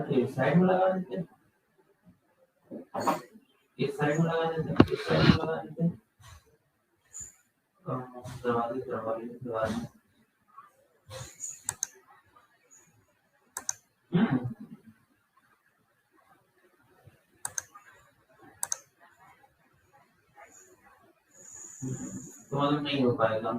इस साइड में लगा देते, इस साइड में लगा देते, इस साइड में लगा देते, दरवाजे तो मतलब नहीं हो पाएगा।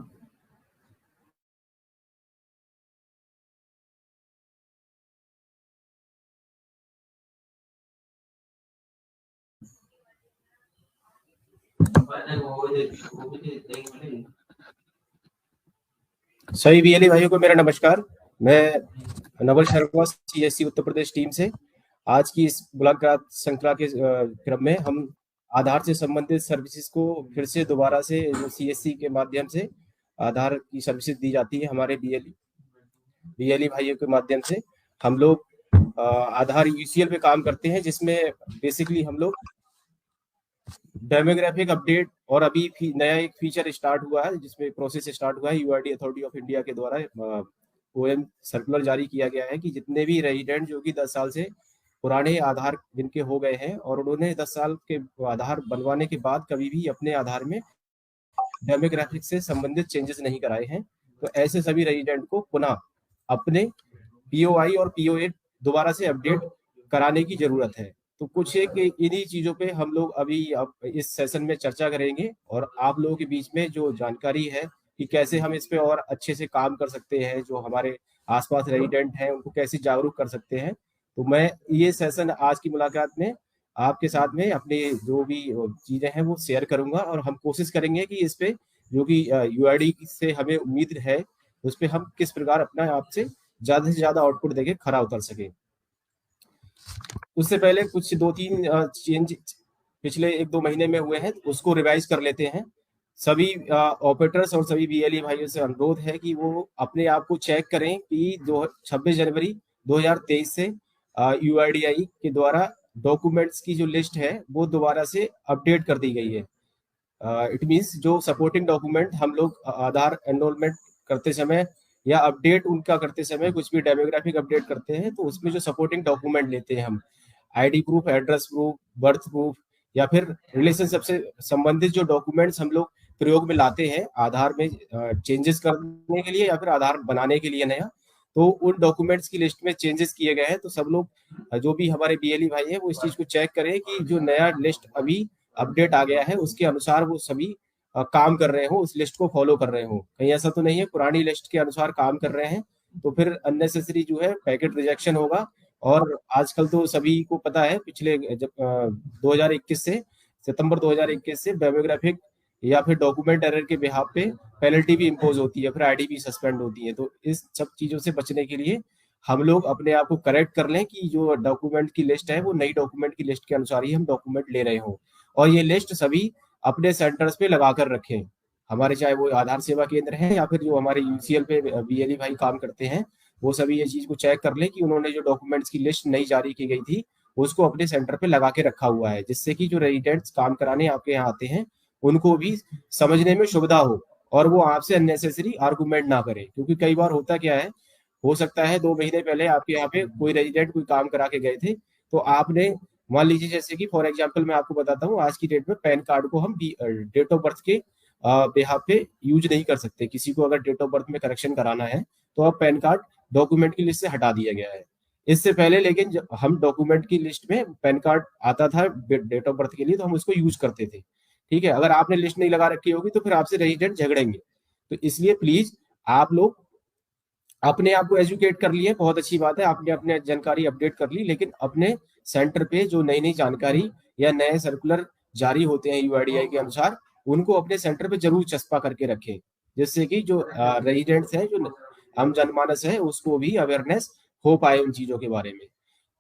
सभी बीएलई भाइयों को मेरा नमस्कार। मैं नवल शर्मा, सीएससी उत्तर प्रदेश टीम से। आज की इस मुलाकात श्रृंखला के क्रम में हम आधार से संबंधित सर्विसेज को फिर से दोबारा से जो सीएससी के माध्यम से आधार की सर्विसेज दी जाती है हमारे बीएलई भाइयों के माध्यम से, हम लोग आधार यूसीएल पे काम करते हैं, जिसमें बेसिकली हम लोग डेमोग्राफिक अपडेट और अभी नया एक फीचर स्टार्ट हुआ है, जिसमें प्रोसेस स्टार्ट हुआ है। यूआईडी अथॉरिटी ऑफ इंडिया के द्वारा ओएम सर्कुलर जारी किया गया है कि जितने भी रेजिडेंट जो कि 10 साल से पुराने आधार जिनके हो गए हैं और उन्होंने 10 साल के आधार बनवाने के बाद कभी भी अपने आधार में डेमोग्राफिक से संबंधित चेंजेस नहीं कराए हैं, तो ऐसे सभी रेजिडेंट को पुनः अपने पीओआई और पीओए दोबारा से अपडेट कराने की जरूरत है। तो कुछ एक इन्हीं चीजों पे हम लोग अभी इस सेशन में चर्चा करेंगे और आप लोगों के बीच में जो जानकारी है कि कैसे हम इस पे और अच्छे से काम कर सकते हैं, जो हमारे आसपास रेजिडेंट हैं उनको कैसे जागरूक कर सकते हैं। तो मैं ये सेशन आज की मुलाकात में आपके साथ में अपने जो भी चीजें हैं वो शेयर करूंगा और हम कोशिश करेंगे कि इस पे जो कि यूआईडी से हमें उम्मीद है उस पे हम किस प्रकार अपना आपसे ज्यादा से ज्यादा आउटपुट देके खरा उतर सके। उससे पहले कुछ 2-3 चेंज पिछले 1-2 महीने में हुए हैं, उसको रिवाइज कर लेते हैं। सभी ऑपरेटर्स और सभी बीएलई भाइयों से अनुरोध है कि वो अपने आप को चेक करें कि 26 जनवरी 2023 से यूआईडीआई के द्वारा डॉक्यूमेंट्स की जो लिस्ट है वो दोबारा से अपडेट कर दी गई है। इट मीन्स जो सपोर्टिंग डॉक्यूमेंट हम लोग आधार एनरोलमेंट करते समय या अपडेट उनका करते समय कुछ भी डेमोग्राफिक अपडेट करते हैं, तो उसमें जो सपोर्टिंग डॉक्यूमेंट लेते हैं हम ID proof, address proof, birth proof या फिर रिलेशनशिप से संबंधित जो डॉक्यूमेंट्स हम लोग प्रयोग में लाते हैं आधार में चेंजेस करने के लिए या फिर आधार बनाने के लिए नया, तो उन डॉक्यूमेंट्स की लिस्ट में चेंजेस किए गए हैं। तो सब लोग जो भी हमारे बीएलई भाई है वो इस चीज को चेक करें कि जो नया लिस्ट अभी अपडेट आ गया है उसके अनुसार वो सभी काम कर रहे हो, उस लिस्ट को फॉलो कर रहे हो। कहीं ऐसा तो नहीं है पुरानी लिस्ट के अनुसार काम कर रहे हैं तो फिर अननेसेसरी जो है पैकेट रिजेक्शन होगा। और आजकल तो सभी को पता है पिछले जब 2021 से सितंबर 2021 से डेमोग्राफिक या फिर डॉक्यूमेंट एरर के बिहाफ पे पेनल्टी भी इम्पोज होती है, फिर आईडी भी सस्पेंड होती है। तो इस सब चीजों से बचने के लिए हम लोग अपने आप को करेक्ट कर लें कि जो डॉक्यूमेंट की लिस्ट है वो नई डॉक्यूमेंट की लिस्ट के अनुसार ही हम डॉक्यूमेंट ले रहे हो, और ये लिस्ट सभी अपने सेंटर्स पे लगा कर रखें। हमारे चाहे वो आधार सेवा केंद्र है या फिर जो हमारे यूसीएल पे बीएलई भाई काम करते हैं, वो सभी ये चीज को चेक कर ले कि उन्होंने जो डॉक्यूमेंट्स की लिस्ट नई जारी की गई थी उसको अपने सेंटर पे लगा के रखा हुआ है, जिससे कि जो रेजिडेंट्स काम कराने आपके यहाँ आते हैं उनको भी समझने में सुविधा हो और वो आपसे अननेसेसरी आर्गूमेंट ना करें। क्योंकि कई बार होता क्या है, हो सकता है 2 महीने पहले आपके यहाँ पे कोई रेजिडेंट कोई काम करा के गए थे, तो आपने मान लीजिए जैसे कि फॉर एग्जांपल मैं आपको बताता हूँ, आज की डेट में पैन कार्ड को हम डेट ऑफ बर्थ के बिहाफ पे यूज नहीं कर सकते। किसी को अगर डेट ऑफ बर्थ में करेक्शन कराना है तो अब पैन कार्ड डॉक्यूमेंट की लिस्ट से हटा दिया गया है। इससे पहले लेकिन जब हम डॉक्यूमेंट की लिस्ट में पैन कार्ड आता था डेट ऑफ बर्थ के लिए तो हम उसको यूज करते थे। ठीक है, अगर आपने लिस्ट नहीं लगा रखी होगी तो फिर आपसे रेजिडेंट झगड़ेंगे। तो इसलिए प्लीज आप लोग अपने आप को एजुकेट कर लिए, बहुत अच्छी बात है, आपने अपने जानकारी अपडेट कर ली, लेकिन अपने सेंटर पे जो नई नई जानकारी या नए सर्कुलर जारी होते हैं यूआईडीआई के अनुसार उनको अपने सेंटर पे जरूर चस्पा करके रखें, जिससे कि जो रेजिडेंट्स हैं, जो आम जनमानस है, उसको भी अवेयरनेस हो पाए उन चीजों के बारे में।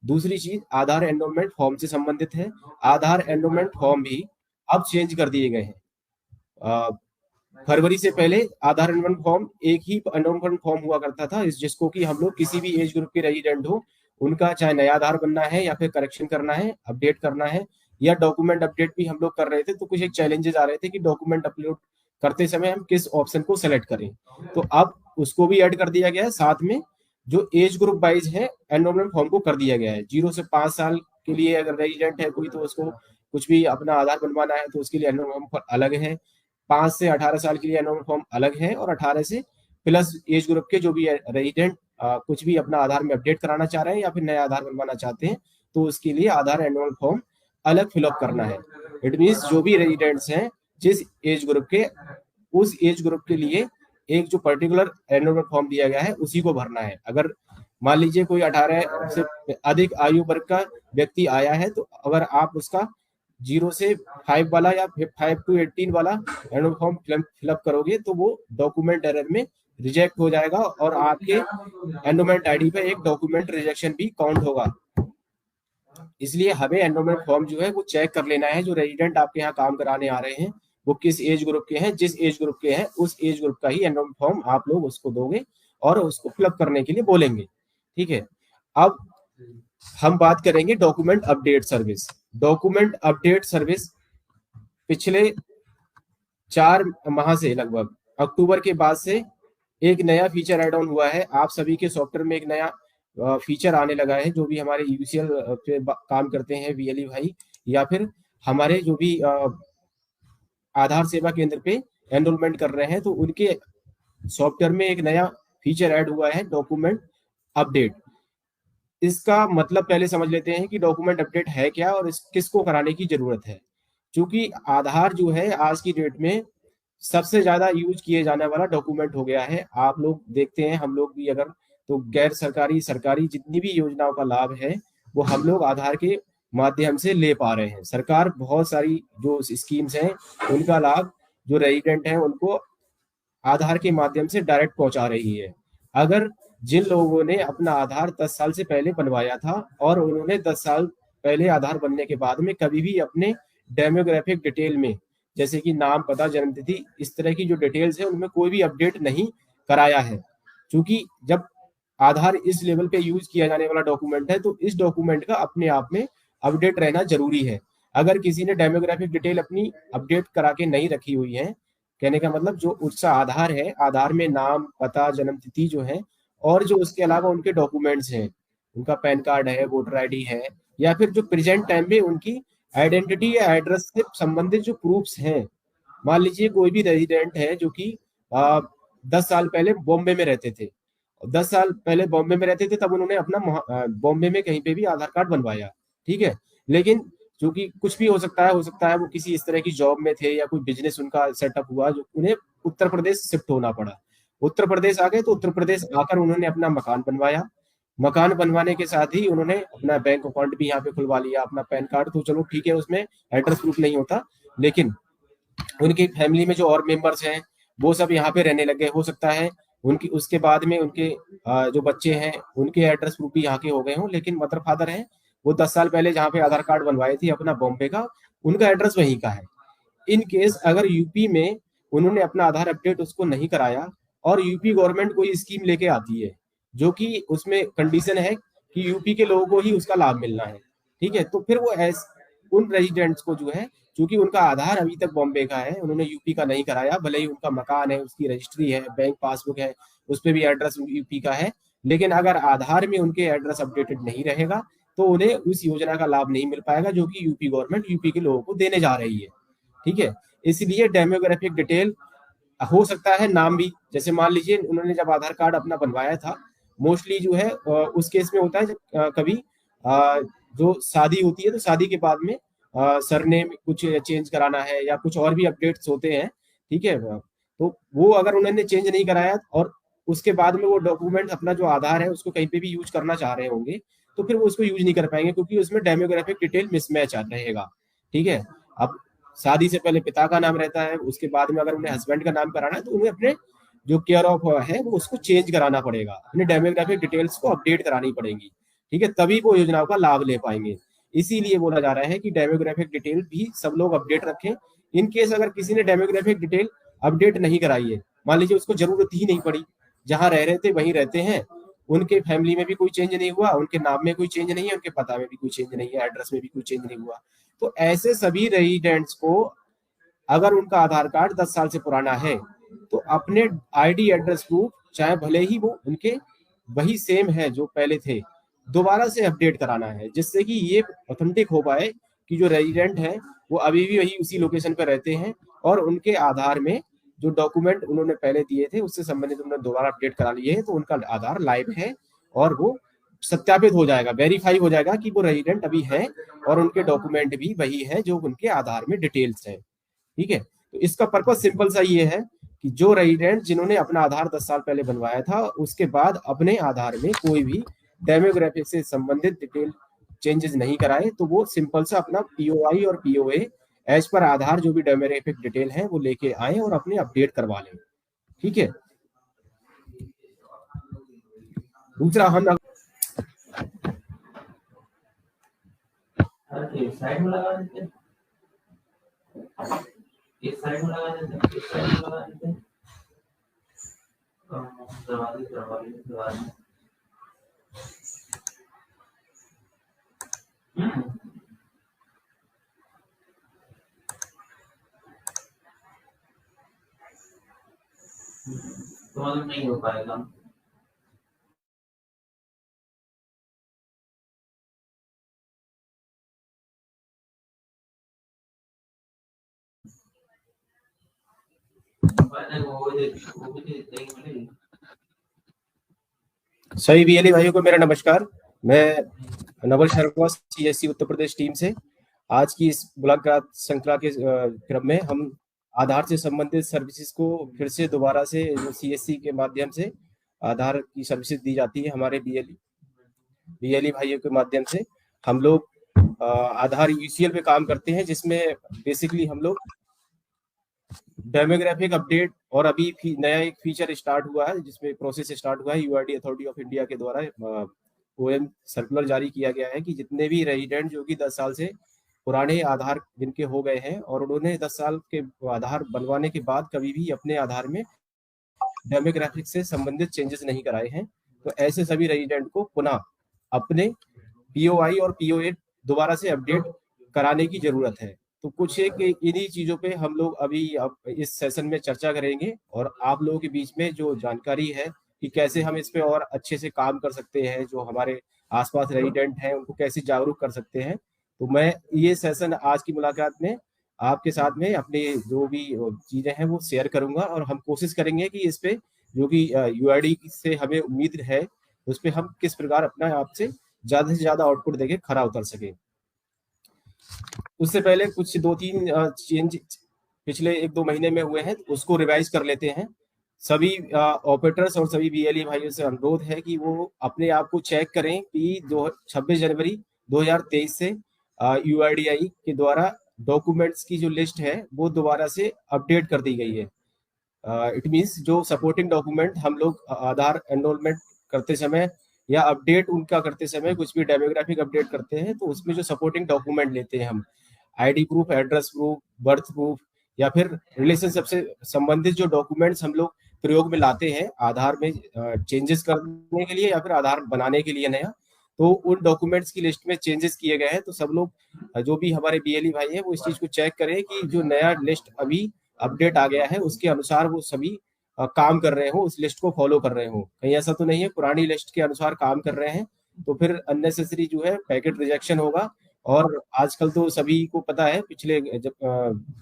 दूसरी चीज आधार एनरोलमेंट फॉर्म से संबंधित है। आधार एनरोलमेंट फॉर्म भी अब चेंज कर दिए गए हैं। फरवरी से पहले आधार एनरोलमेंट फॉर्म एक ही एनरोलमेंट फॉर्म हुआ करता था, जिसको कि हम लोग किसी भी एज ग्रुप के रेजिडेंट हो उनका चाहे नया आधार बनना है या फिर करेक्शन करना है, अपडेट करना है या डॉक्यूमेंट अपडेट भी हम लोग कर रहे थे, तो कुछ एक चैलेंजेस आ रहे थे कि डॉक्यूमेंट अपलोड करते समय हम किस ऑप्शन को सेलेक्ट करें। तो अब उसको भी ऐड कर दिया गया है। साथ में जो एज ग्रुप वाइज है एनरोलमेंट फॉर्म को कर दिया गया है। 0 से 5 साल के लिए अगर रेजिडेंट है कोई तो उसको कुछ भी अपना आधार बनवाना है तो उसके लिए एनरोलमेंट फॉर्म अलग है। 5 से 18 साल के लिए एनरोलमेंट फॉर्म अलग है, और 18 से प्लस एज ग्रुप के जो भी रेजिडेंट कुछ भी अपना आधार में अपडेट कराना चाह रहे हैं या फिर नया आधार बनवाना चाहते हैं तो उसके लिए आधार एनरोलमेंट फॉर्म अलग फिलअप करना है। इट मीन्स जो भी रेजिडेंट्स हैं जिस एज ग्रुप के, उस एज ग्रुप के लिए एक जो पर्टिकुलर एनरोलमेंट फॉर्म दिया गया है उसी को भरना है। अगर मान लीजिए कोई 18 से अधिक आयु वर्ग का व्यक्ति आया है तो अगर आप उसका 0 से 5 वाला या 5 to 18 वाला एनरोलमेंट फॉर्म फिलअप करोगे तो वो डॉक्यूमेंट एरर में रिजेक्ट हो जाएगा और आपके एनरोलमेंट आईडी पे एक डॉक्यूमेंट रिजेक्शन भी काउंट होगा। इसलिए हमें एनरोलमेंट फॉर्म जो है वो चेक कर लेना है, जो रेजिडेंट आपके यहाँ काम कराने आ रहे हैं वो किस एज ग्रुप के हैं, जिस एज ग्रुप के हैं उस एज ग्रुप का ही एनरोलमेंट फॉर्म आप लोग उसको दोगे और उसको फिलअप करने के लिए बोलेंगे। ठीक है, अब हम बात करेंगे document update service. Document update service पिछले 4 माह से लगभग अक्टूबर के बाद से एक नया फीचर ऐड ऑन हुआ है। आप सभी के सॉफ्टवेयर में एक नया फीचर आने लगा है। जो भी हमारे यूसीएल पे काम करते हैं वीएलई भाई, या फिर हमारे जो भी आधार सेवा केंद्र पे एनरोलमेंट कर रहे हैं तो उनके सॉफ्टवेयर में एक नया फीचर ऐड हुआ है, डॉक्यूमेंट अपडेट। इसका मतलब पहले समझ लेते हैं कि डॉक्यूमेंट अपडेट है क्या और किसको कराने की जरूरत है। क्योंकि आधार जो है आज की डेट में सबसे ज्यादा यूज किए जाने वाला डॉक्यूमेंट हो गया है। आप लोग देखते हैं, हम लोग भी अगर तो गैर सरकारी सरकारी जितनी भी योजनाओं का लाभ है वो हम लोग आधार के माध्यम से ले पा रहे हैं। सरकार बहुत सारी जो स्कीम्स हैं उनका लाभ जो रेजिडेंट हैं उनको आधार के माध्यम से डायरेक्ट पहुंचा रही है। अगर जिन लोगों ने अपना आधार 10 साल से पहले बनवाया था और उन्होंने 10 साल पहले आधार बनने के बाद में कभी भी अपने डेमोग्राफिक डिटेल में जैसे कि नाम, पता, जन्मतिथि, इस तरह की जो डिटेल्स है उनमें कोई भी अपडेट नहीं कराया है। क्योंकि जब आधार इस लेवल पे यूज किया जाने वाला डॉक्यूमेंट है तो इस डॉक्यूमेंट का अपने आप में अपडेट रहना जरूरी है। अगर किसी ने डेमोग्राफिक डिटेल अपनी अपडेट करा के नहीं रखी हुई है, कहने का मतलब जो उसका आधार है, आधार में नाम, पता, जन्मतिथि जो है और जो उसके अलावा उनके डॉक्यूमेंट्स हैं, उनका पैन कार्ड है, वोटर आईडी है, या फिर जो प्रेजेंट टाइम में उनकी आइडेंटिटी या एड्रेस से संबंधित जो प्रूफ्स हैं। मान लीजिए कोई भी रेजिडेंट है जो कि 10 साल पहले बॉम्बे में रहते थे, 10 साल पहले बॉम्बे में रहते थे तब उन्होंने अपना बॉम्बे में कहीं पे भी आधार कार्ड बनवाया, ठीक है। लेकिन क्योंकि कुछ भी हो सकता है वो किसी इस तरह की जॉब में थे या कोई बिजनेस उनका सेटअप हुआ जो उन्हें उत्तर प्रदेश शिफ्ट होना पड़ा। उत्तर प्रदेश आ गए तो उत्तर प्रदेश आकर उन्होंने अपना मकान बनवाया। मकान बनवाने के साथ ही उन्होंने अपना बैंक अकाउंट भी यहाँ पे खुलवा लिया, अपना पैन कार्ड तो चलो ठीक है उसमें एड्रेस प्रूफ नहीं होता, लेकिन उनकी फैमिली में जो और मेंबर्स हैं वो सब यहाँ पे रहने लगे। हो सकता है उनकी उसके बाद में उनके जो बच्चे हैं उनके एड्रेस प्रूफ भी यहाँ के हो गए हों, लेकिन मदर फादर हैं वो 10 साल पहले जहाँ पे आधार कार्ड बनवाए थे अपना बॉम्बे का, उनका एड्रेस वहीं का है। इन केस अगर यूपी में उन्होंने अपना आधार अपडेट उसको नहीं कराया और यूपी गवर्नमेंट कोई स्कीम लेके आती है जो कि उसमें कंडीशन है कि यूपी के लोगों को ही उसका लाभ मिलना है, ठीक है, तो फिर वो उन रेजिडेंट्स को जो है, क्योंकि उनका आधार अभी तक बॉम्बे का है, उन्होंने यूपी का नहीं कराया, भले ही उनका मकान है, उसकी रजिस्ट्री है, बैंक पासबुक है, उस पर भी एड्रेस यूपी का है, लेकिन अगर आधार में उनके एड्रेस अपडेटेड नहीं रहेगा तो उन्हें उस योजना का लाभ नहीं मिल पाएगा जो कि यूपी गवर्नमेंट यूपी के लोगों को देने जा रही है, ठीक है। इसलिए डेमोग्राफिक डिटेल हो सकता है नाम भी, जैसे मान लीजिए उन्होंने जब आधार कार्ड अपना बनवाया था, मोस्टली जो है उस केस में होता है जब कभी जो शादी होती है तो शादी के बाद में सरनेम कुछ चेंज कराना है या कुछ और भी अपडेट्स होते हैं, ठीक है, तो वो अगर उन्होंने चेंज नहीं कराया और उसके बाद में वो डॉक्यूमेंट अपना जो आधार है उसको कहीं पे भी यूज करना चाह रहे होंगे तो फिर वो उसको यूज नहीं कर पाएंगे क्योंकि उसमें डेमोग्राफिक डिटेल मिसमैच रहेगा, ठीक है। अब शादी से पहले पिता का नाम रहता है, उसके बाद में अगर उन्हें हस्बैंड का नाम कराना है तो उन्हें अपने जो केयर ऑफ है वो उसको चेंज कराना पड़ेगा, अपने डेमोग्राफिक डिटेल्स को अपडेट करानी पड़ेगी, ठीक है, तभी वो योजनाओं का लाभ ले पाएंगे। इसीलिए बोला जा रहा है कि डेमोग्राफिक डिटेल भी सब लोग अपडेट रखें। इन केस अगर किसी ने डेमोग्राफिक डिटेल अपडेट नहीं कराई है, मान लीजिए उसको जरूरत ही नहीं पड़ी, जहां रह रहे थे वहीं रहते हैं, उनके फैमिली में भी कोई चेंज नहीं हुआ, उनके नाम में कोई चेंज नहीं है, उनके पता में भी कोई चेंज नहीं है, एड्रेस में भी कोई चेंज नहीं हुआ, तो ऐसे सभी रेजिडेंट्स को अगर उनका आधार कार्ड 10 साल से पुराना है तो अपने आईडी एड्रेस प्रूफ चाहे भले ही वो उनके वही सेम है जो पहले थे, दोबारा से अपडेट कराना है, जिससे कि ये ऑथेंटिक हो पाए कि जो रेजिडेंट है वो अभी भी वही उसी लोकेशन पर रहते हैं और उनके आधार में जो डॉक्यूमेंट उन्होंने पहले दिए थे उससे संबंधित उन्होंने दोबारा अपडेट करा लिए हैं, तो उनका आधार लाइव है और वो सत्यापित हो जाएगा, वेरीफाई हो जाएगा कि वो रेजिडेंट अभी है और उनके डॉक्यूमेंट भी वही है जो उनके आधार में डिटेल्स है। ठीक है, तो इसका पर्पज सिंपल सा ये है कि जो रेजिडेंट जिन्होंने अपना आधार 10 साल पहले बनवाया था उसके बाद अपने आधार में कोई भी डेमोग्राफिक से संबंधित डिटेल चेंजेस नहीं कराए, तो वो सिंपल सा अपना पीओआई और पीओए एज पर आधार जो भी डेमोग्राफिक डिटेल है वो लेके आए और अपने अपडेट करवा लें। ठीक है, दूसरा हम इस साइड में लगा देते हैं, इस साइड में लगा देते हैं, इस साइड में लगा देते हैं, दरवाजे तो मतलब नहीं हो पाएगा। सभी बीएलई भाइयों को मेरा नमस्कार। मैं नवल शर्मा, सीएससी उत्तर प्रदेश टीम से। आज की इस मुलाकात श्रृंखला के क्रम में हम आधार से संबंधित सर्विसेज को फिर से दोबारा से सीएससी के माध्यम से आधार की सर्विसेज दी जाती है हमारे बीएलई भाइयों के माध्यम से। हम लोग आधार यूसीएल पे काम करते हैं, जिसमें बेसिकली हम लोग डेमोग्राफिक अपडेट और अभी नया एक फीचर स्टार्ट हुआ है जिसमें प्रोसेस स्टार्ट हुआ है यूआईडी अथॉरिटी ऑफ इंडिया के द्वारा ओएम सर्कुलर जारी किया गया है कि जितने भी रेजिडेंट जो कि 10 साल से पुराने आधार जिनके हो गए हैं और उन्होंने 10 साल के आधार बनवाने के बाद कभी भी अपने आधार में डेमोग्राफिक से संबंधित चेंजेस नहीं कराए हैं, तो ऐसे सभी रेजिडेंट को पुनः अपने पीओआई और पीओए दोबारा से अपडेट कराने की जरूरत है। तो कुछ एक इन्हीं चीजों पे हम लोग अभी इस सेशन में चर्चा करेंगे और आप लोगों के बीच में जो जानकारी है कि कैसे हम इस पे और अच्छे से काम कर सकते हैं, जो हमारे आसपास रेजिडेंट हैं उनको कैसे जागरूक कर सकते हैं। तो मैं ये सेशन आज की मुलाकात में आपके साथ में अपनी जो भी चीजें हैं वो शेयर करूंगा और हम कोशिश करेंगे कि इस पे जो भी यूआईडी से हमें उम्मीद है उस पर हम किस प्रकार अपना आपसे ज्यादा से ज्यादा आउटपुट देके खरा उतर सके। उससे पहले कुछ 2-3 चेंज पिछले 1-2 महीने में हुए हैं, उसको रिवाइज कर लेते हैं। सभी ऑपरेटर्स और सभी बीएलई भाइयों से अनुरोध है कि वो अपने आप को चेक करें कि 26 जनवरी 2023 से यूआईडीआई के द्वारा डॉक्यूमेंट्स की जो लिस्ट है वो दोबारा से अपडेट कर दी गई है। इट मीन्स जो सपोर्टिंग डॉक्यूमेंट हम लोग आधार एनरोलमेंट करते समय या अपडेट उनका करते समय कुछ भी डेमोग्राफिक अपडेट करते हैं तो उसमें जो सपोर्टिंग डॉक्यूमेंट लेते हैं हम ID proof, address proof, birth proof या फिर रिलेशनशिप से संबंधित जो डॉक्यूमेंट्स हम लोग प्रयोग में लाते हैं आधार में चेंजेस करने के लिए या फिर आधार बनाने के लिए नया, तो उन डॉक्यूमेंट्स की लिस्ट में चेंजेस किए गए हैं। तो सब लोग जो भी हमारे बीएलई भाई है वो इस चीज को चेक करें कि जो नया लिस्ट अभी अपडेट आ गया है उसके अनुसार वो सभी काम कर रहे हो, उस लिस्ट को फॉलो कर रहे हो। कहीं ऐसा तो नहीं है पुरानी लिस्ट के अनुसार काम कर रहे हैं तो फिर अननेसेसरी जो है पैकेट रिजेक्शन होगा। और आजकल तो सभी को पता है पिछले जब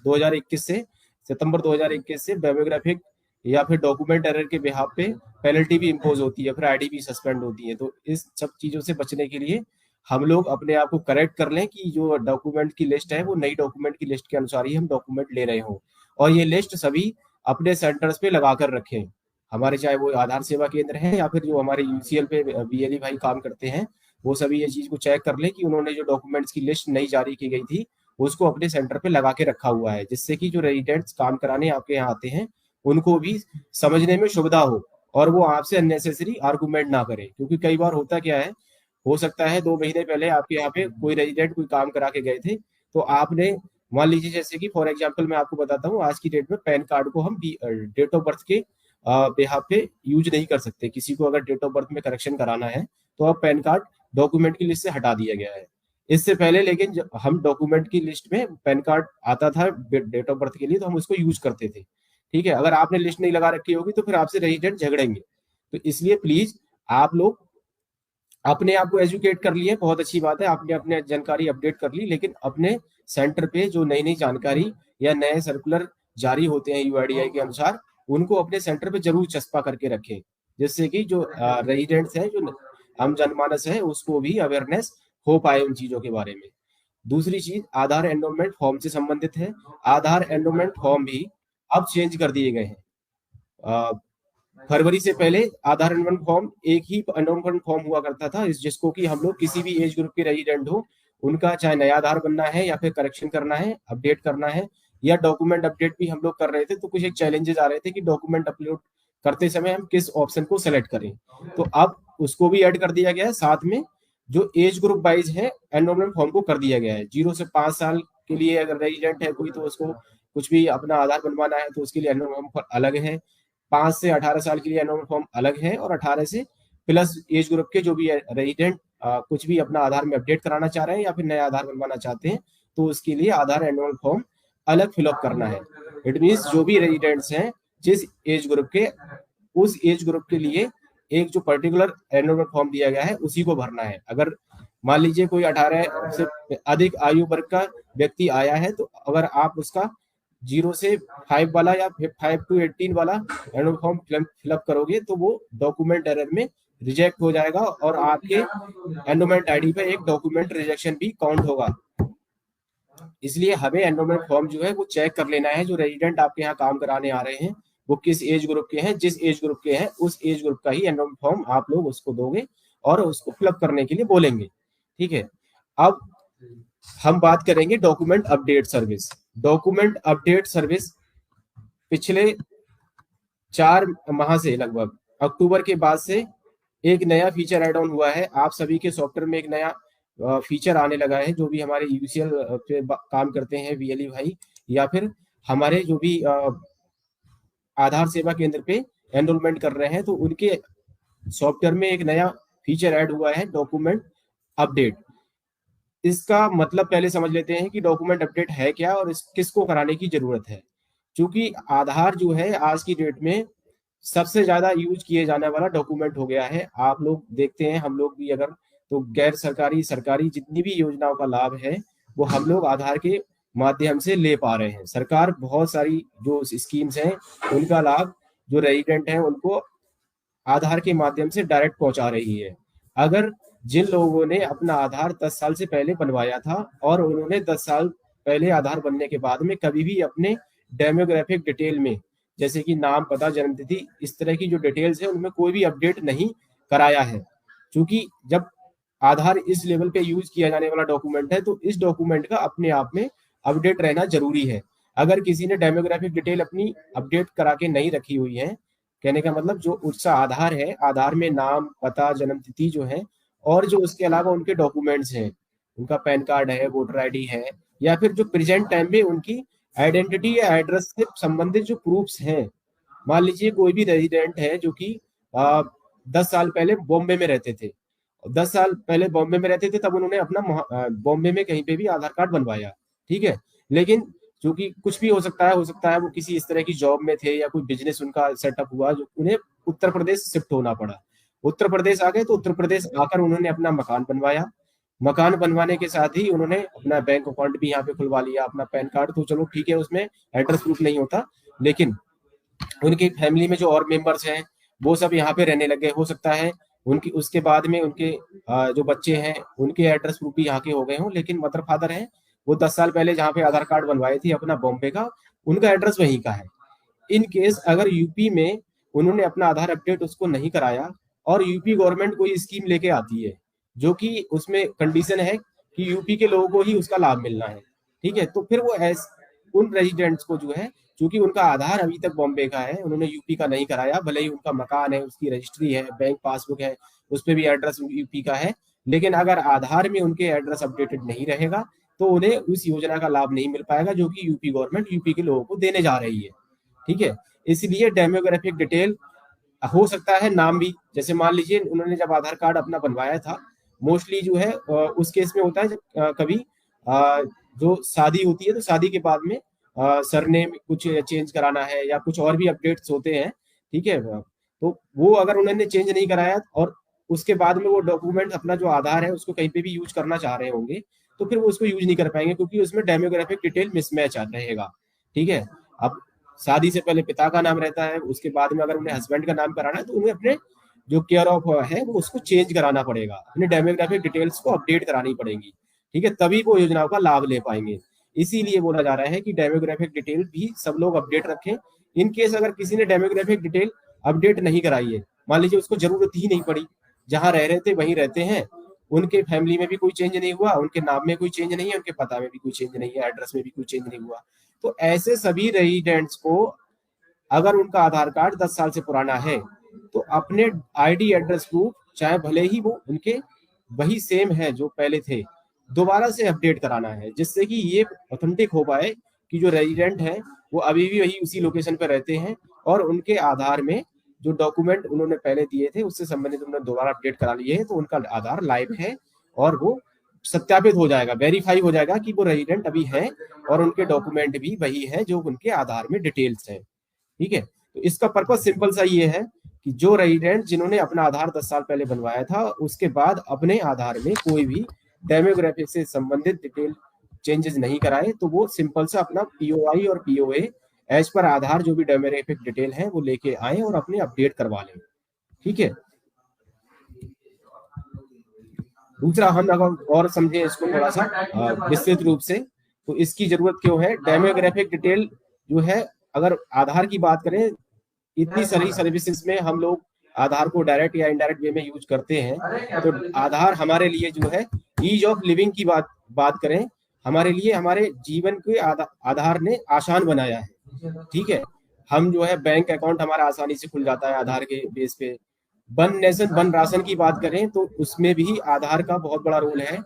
2021 से सितंबर 2021 से डेमोग्राफिक या फिर डॉक्यूमेंट एरर के बिहाफ पे पेनल्टी भी इम्पोज होती है, फिर आईडी भी सस्पेंड होती है। तो इस सब चीजों से बचने के लिए हम लोग अपने आप को करेक्ट कर लें कि जो डॉक्यूमेंट की लिस्ट है वो नई डॉक्यूमेंट की लिस्ट के अनुसार ही हम डॉक्यूमेंट ले रहे हो और ये लिस्ट सभी अपने सेंटर्स पे लगा कर रखें। हमारे चाहे वो आधार सेवा केंद्र है या फिर जो हमारे यूसीएल पे बीएलई भाई काम करते हैं वो सभी ये चीज को चेक कर ले कि उन्होंने जो डॉक्यूमेंट्स की लिस्ट नई जारी की गई थी उसको अपने सेंटर पे लगा के रखा हुआ है, जिससे कि जो रेजिडेंट्स काम कराने आपके यहाँ आते हैं उनको भी समझने में सुविधा हो और वो आपसे अननेसेसरी आर्गूमेंट ना करें। क्योंकि कई बार होता क्या है, हो सकता है 2 महीने पहले आपके यहाँ पे कोई रेजिडेंट कोई काम करा के गए थे तो आपने मान लीजिए जैसे कि फॉर एग्जांपल मैं आपको बताता हूँ आज की डेट में पैन कार्ड को हम डेट ऑफ बर्थ के बिहाफ पे यूज नहीं कर सकते। किसी को अगर डेट ऑफ बर्थ में करेक्शन कराना है तो अब पैन कार्ड डॉक्यूमेंट की लिस्ट से हटा दिया गया है। इससे पहले लेकिन हम डॉक्यूमेंट की लिस्ट में पैन कार्ड आता था डेट ऑफ बर्थ के लिए तो हम उसको यूज करते थे। ठीक है, अगर आपने लिस्ट नहीं लगा रखी होगी तो फिर आपसे रेजिडेंट झगड़ेंगे। तो इसलिए प्लीज आप लोग अपने आप को एजुकेट कर लिए, बहुत अच्छी बात है, आपने अपने जानकारी अपडेट कर ली, लेकिन अपने सेंटर पे जो नई नई जानकारी या नए सर्कुलर जारी होते हैं यूआईडीआई के अनुसार, उनको अपने सेंटर पे जरूर चस्पा करके रखें, जिससे कि जो रेजिडेंट्स हैं, जो आम जनमानस है, उसको भी अवेयरनेस हो पाए उन चीजों के बारे में। दूसरी चीज आधार एनरोलमेंट फॉर्म से संबंधित है। आधार एनरोलमेंट फॉर्म भी अब चेंज कर दिए गए हैं। फरवरी से पहले आधार एनरोलमेंट फॉर्म एक ही एनरोलमेंट फॉर्म हुआ करता था, जिसको कि हम लोग किसी भी एज ग्रुप के रेजिडेंट हो, उनका चाहे नया आधार बनना है या फिर करेक्शन करना है, अपडेट करना है, या डॉक्यूमेंट अपडेट भी हम लोग कर रहे थे, तो कुछ एक चैलेंजेस आ रहे थे कि डॉक्यूमेंट अपलोड करते समय हम किस ऑप्शन को सेलेक्ट करें। तो अब उसको भी ऐड कर दिया गया है। साथ में जो एज ग्रुप वाइज है एनरोलमेंट फॉर्म को कर दिया गया है। 0 से 5 साल के लिए अगर रेजिडेंट है कोई, तो उसको कुछ भी अपना आधार बनवाना है तो उसके लिए एनरोलमेंट फॉर्म अलग है। 5 से 18 साल के लिए एनरोलमेंट फॉर्म अलग है, और 18 से प्लस एज ग्रुप के जो भी रेजिडेंट कुछ भी अपना आधार में अपडेट कराना चाह रहे हैं या फिर नया आधार बनवाना चाहते हैं, तो उसके लिए आधार एनरोलमेंट फॉर्म अलग फिलअप करना है। इट मीन्स जो भी रेजिडेंट्स हैं जिस एज ग्रुप के, उस एज ग्रुप के लिए एक जो पर्टिकुलर एनरोलमेंट फॉर्म दिया गया है उसी को भरना है। अगर मान लीजिए कोई 18 से अधिक आयु वर्ग का व्यक्ति आया है, तो अगर आप उसका 0 से 5 वाला या 5 to 18 वाला एनरोलमेंट फॉर्म फिलअप करोगे, तो वो डॉक्यूमेंट एरर में रिजेक्ट हो जाएगा और आपके एनरोलमेंट आईडी पे एक डॉक्यूमेंट रिजेक्शन भी काउंट होगा। इसलिए हमें एनरोलमेंट फॉर्म जो है वो चेक कर लेना है, जो रेजिडेंट आपके यहाँ काम कराने आ रहे हैं वो किस एज ग्रुप के हैं, जिस एज ग्रुप के हैं उस एज ग्रुप का ही एनरोलमेंट फॉर्म आप लोग उसको दोगे और उसको फिलअप करने के लिए बोलेंगे। ठीक है, अब हम बात करेंगे document update service. Document update service पिछले 4 माह से लगभग अक्टूबर के बाद से एक नया फीचर ऐड ऑन हुआ है। आप सभी के सॉफ्टवेयर में एक नया फीचर आने लगा है। जो भी हमारे यूसीएल पे काम करते हैं वीएलई भाई, या फिर हमारे जो भी आधार सेवा केंद्र पे एनरोलमेंट कर रहे हैं, तो उनके सॉफ्टवेयर में एक नया फीचर ऐड हुआ है, डॉक्यूमेंट अपडेट। इसका मतलब पहले समझ लेते हैं कि डॉक्यूमेंट अपडेट है क्या और किसको कराने की जरूरत है। क्योंकि आधार जो है आज की डेट में सबसे ज्यादा यूज किए जाने वाला डॉक्यूमेंट हो गया है। आप लोग देखते हैं, हम लोग भी अगर, तो गैर सरकारी सरकारी जितनी भी योजनाओं का लाभ है वो हम लोग आधार के माध्यम से ले पा रहे हैं। सरकार बहुत सारी जो स्कीम्स हैं उनका लाभ जो रेजिडेंट हैं उनको आधार के माध्यम से डायरेक्ट पहुंचा रही है। अगर जिन लोगों ने अपना आधार 10 साल से पहले बनवाया था और उन्होंने 10 साल पहले आधार बनने के बाद में कभी भी अपने डेमोग्राफिक डिटेल में, जैसे कि नाम, पता, जन्मतिथि, इस तरह की जो डिटेल्स है उनमें कोई भी अपडेट नहीं कराया है, क्योंकि जब आधार इस लेवल पे यूज किया जाने वाला डॉक्यूमेंट है तो इस डॉक्यूमेंट का अपने आप में अपडेट रहना जरूरी है। अगर किसी ने डेमोग्राफिक डिटेल अपनी अपडेट करा के नहीं रखी हुई है, कहने का मतलब जो उसका आधार है, आधार में नाम, पता, जन्मतिथि जो है, और जो उसके अलावा उनके डॉक्यूमेंट्स हैं, उनका पैन कार्ड है, वोटर आईडी है, या फिर जो प्रेजेंट टाइम में उनकी आइडेंटिटी या एड्रेस से संबंधित जो प्रूफ्स हैं। मान लीजिए कोई भी रेजिडेंट है जो कि 10 साल पहले बॉम्बे में रहते थे, 10 साल पहले बॉम्बे में रहते थे, तब उन्होंने अपना बॉम्बे में कहीं पे भी आधार कार्ड बनवाया, ठीक है। लेकिन क्योंकि कुछ भी हो सकता है वो किसी इस तरह की जॉब में थे या कोई बिजनेस उनका सेटअप हुआ जो उन्हें उत्तर प्रदेश शिफ्ट होना पड़ा। उत्तर प्रदेश आ गए तो उत्तर प्रदेश आकर उन्होंने अपना मकान बनवाया। मकान बनवाने के साथ ही उन्होंने अपना बैंक अकाउंट भी यहाँ पे खुलवा लिया, अपना पैन कार्ड तो चलो ठीक है, उसमें एड्रेस प्रूफ नहीं होता, लेकिन उनकी फैमिली में जो और मेंबर्स हैं वो सब यहाँ पे रहने लगे। हो सकता है उनकी उसके बाद में उनके जो बच्चे हैं उनके एड्रेस प्रूफ भी यहाँ के हो गए हों, लेकिन मदर फादर हैं वो 10 साल पहले जहाँ पे आधार कार्ड बनवाए थे अपना बॉम्बे का, उनका एड्रेस वहीं का है। इन केस अगर यूपी में उन्होंने अपना आधार अपडेट उसको नहीं कराया और यूपी गवर्नमेंट कोई स्कीम लेके आती है जो कि उसमें कंडीशन है कि यूपी के लोगों को ही उसका लाभ मिलना है, ठीक है, तो फिर वो उन रेजिडेंट्स को जो है, क्योंकि उनका आधार अभी तक बॉम्बे का है, उन्होंने यूपी का नहीं कराया, भले ही उनका मकान है, उसकी रजिस्ट्री है, बैंक पासबुक है, उस पर भी एड्रेस यूपी का है, लेकिन अगर आधार में उनके एड्रेस अपडेटेड नहीं रहेगा तो उन्हें उस योजना का लाभ नहीं मिल पाएगा जो कि यूपी गवर्नमेंट यूपी के लोगों को देने जा रही है, ठीक है। इसलिए डेमोग्राफिक डिटेल हो सकता है नाम भी, जैसे मान लीजिए उन्होंने जब आधार कार्ड अपना बनवाया था, मोस्टली जो है उस केस में होता है जब कभी जो शादी होती है तो शादी के बाद में सरनेम कुछ चेंज कराना है या कुछ और भी अपडेट्स होते हैं, ठीक है। तो वो अगर उन्होंने चेंज नहीं कराया और उसके बाद में वो डॉक्यूमेंट अपना जो आधार है उसको कहीं पे भी यूज करना चाह रहे होंगे, तो फिर वो उसको यूज नहीं कर पाएंगे, क्योंकि उसमें डेमोग्राफिक डिटेल मिसमैच रहेगा। ठीक है। अब शादी से पहले पिता का नाम रहता है, उसके बाद में अगर उन्हें हस्बैंड का नाम कराना है तो उन्हें अपने जो केयर ऑफ है वो उसको चेंज कराना पड़ेगा, अपने डेमोग्राफिक डिटेल्स को अपडेट करानी पड़ेगी। ठीक है, तभी वो योजनाओं का लाभ ले पाएंगे। इसीलिए बोला जा रहा है कि डेमोग्राफिक डिटेल भी सब लोग अपडेट रखें। इन केस अगर किसी ने डेमोग्राफिक डिटेल अपडेट नहीं कराई है, मान लीजिए उसको जरूरत ही नहीं पड़ी, जहां रह रहे थे वहीं रहते हैं, उनके फैमिली में भी कोई चेंज नहीं हुआ, उनके नाम में कोई चेंज नहीं है, उनके पता में भी कोई चेंज नहीं है, एड्रेस में भी कोई चेंज नहीं हुआ, तो ऐसे सभी रेजिडेंट्स को अगर उनका आधार कार्ड 10 साल से पुराना है तो अपने आईडी एड्रेस प्रूफ, चाहे भले ही वो उनके वही सेम है जो पहले थे, दोबारा से अपडेट कराना है, जिससे कि ये ऑथेंटिक हो पाए कि जो रेजिडेंट है वो अभी भी वही उसी लोकेशन पर रहते हैं, और उनके आधार में जो डॉक्यूमेंट उन्होंने पहले दिए थे उससे संबंधित उन्होंने दोबारा अपडेट करा लिए हैं, तो उनका आधार लाइव है और वो सत्यापित हो जाएगा, वेरीफाई हो जाएगा कि वो रेजिडेंट अभी है और उनके डॉक्यूमेंट भी वही है जो उनके आधार में डिटेल्स है। ठीक है, तो इसका पर्पज सिंपल सा ये है कि जो रेजिडेंट जिन्होंने अपना आधार 10 साल पहले बनवाया था उसके बाद अपने आधार में कोई भी डेमोग्राफिक से संबंधित डिटेल चेंजेस नहीं कराए, तो वो सिंपल सा अपना पीओआई और पीओए एज पर आधार जो भी डेमोग्राफिक डिटेल है वो लेके आए और अपने अपडेट करवा लें। ठीक है, दूसरा हम अगर और समझे इसको थोड़ा सा विस्तृत रूप से, तो इसकी जरूरत क्यों है? डेमोग्राफिक डिटेल जो है, अगर आधार की बात करें, इतनी सारी सर्विसेज में हम लोग आधार को डायरेक्ट या इनडायरेक्ट वे में यूज करते हैं, तो आधार हमारे लिए जो है ईज ऑफ लिविंग की बात करें, हमारे लिए हमारे जीवन के आधार ने आसान बनाया है। ठीक है, हम जो है बैंक अकाउंट हमारा आसानी से खुल जाता है आधार के बेस पे। वन नेशन वन राशन की बात करें तो उसमें भी आधार का बहुत बड़ा रोल है।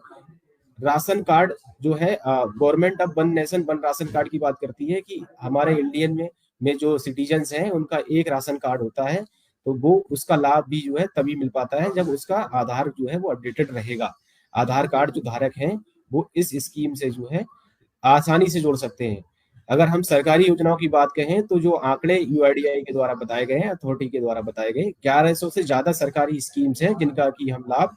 राशन कार्ड जो है, गवर्नमेंट अब one nation one ration card की बात करती है कि हमारे इंडियन में जो सिटीजन्स हैं उनका एक राशन कार्ड होता है, तो वो उसका लाभ भी जो है तभी मिल पाता है जब उसका आधार जो है वो अपडेटेड रहेगा। आधार कार्ड जो धारक हैं वो इस स्कीम से जो है आसानी से जोड़ सकते हैं। अगर हम सरकारी योजनाओं की बात कहें तो जो आंकड़े यूआईडीआई के द्वारा बताए गए हैं, अथॉरिटी के द्वारा बताए गए, 1100 से ज्यादा सरकारी स्कीम्स हैं जिनका कि हम लाभ,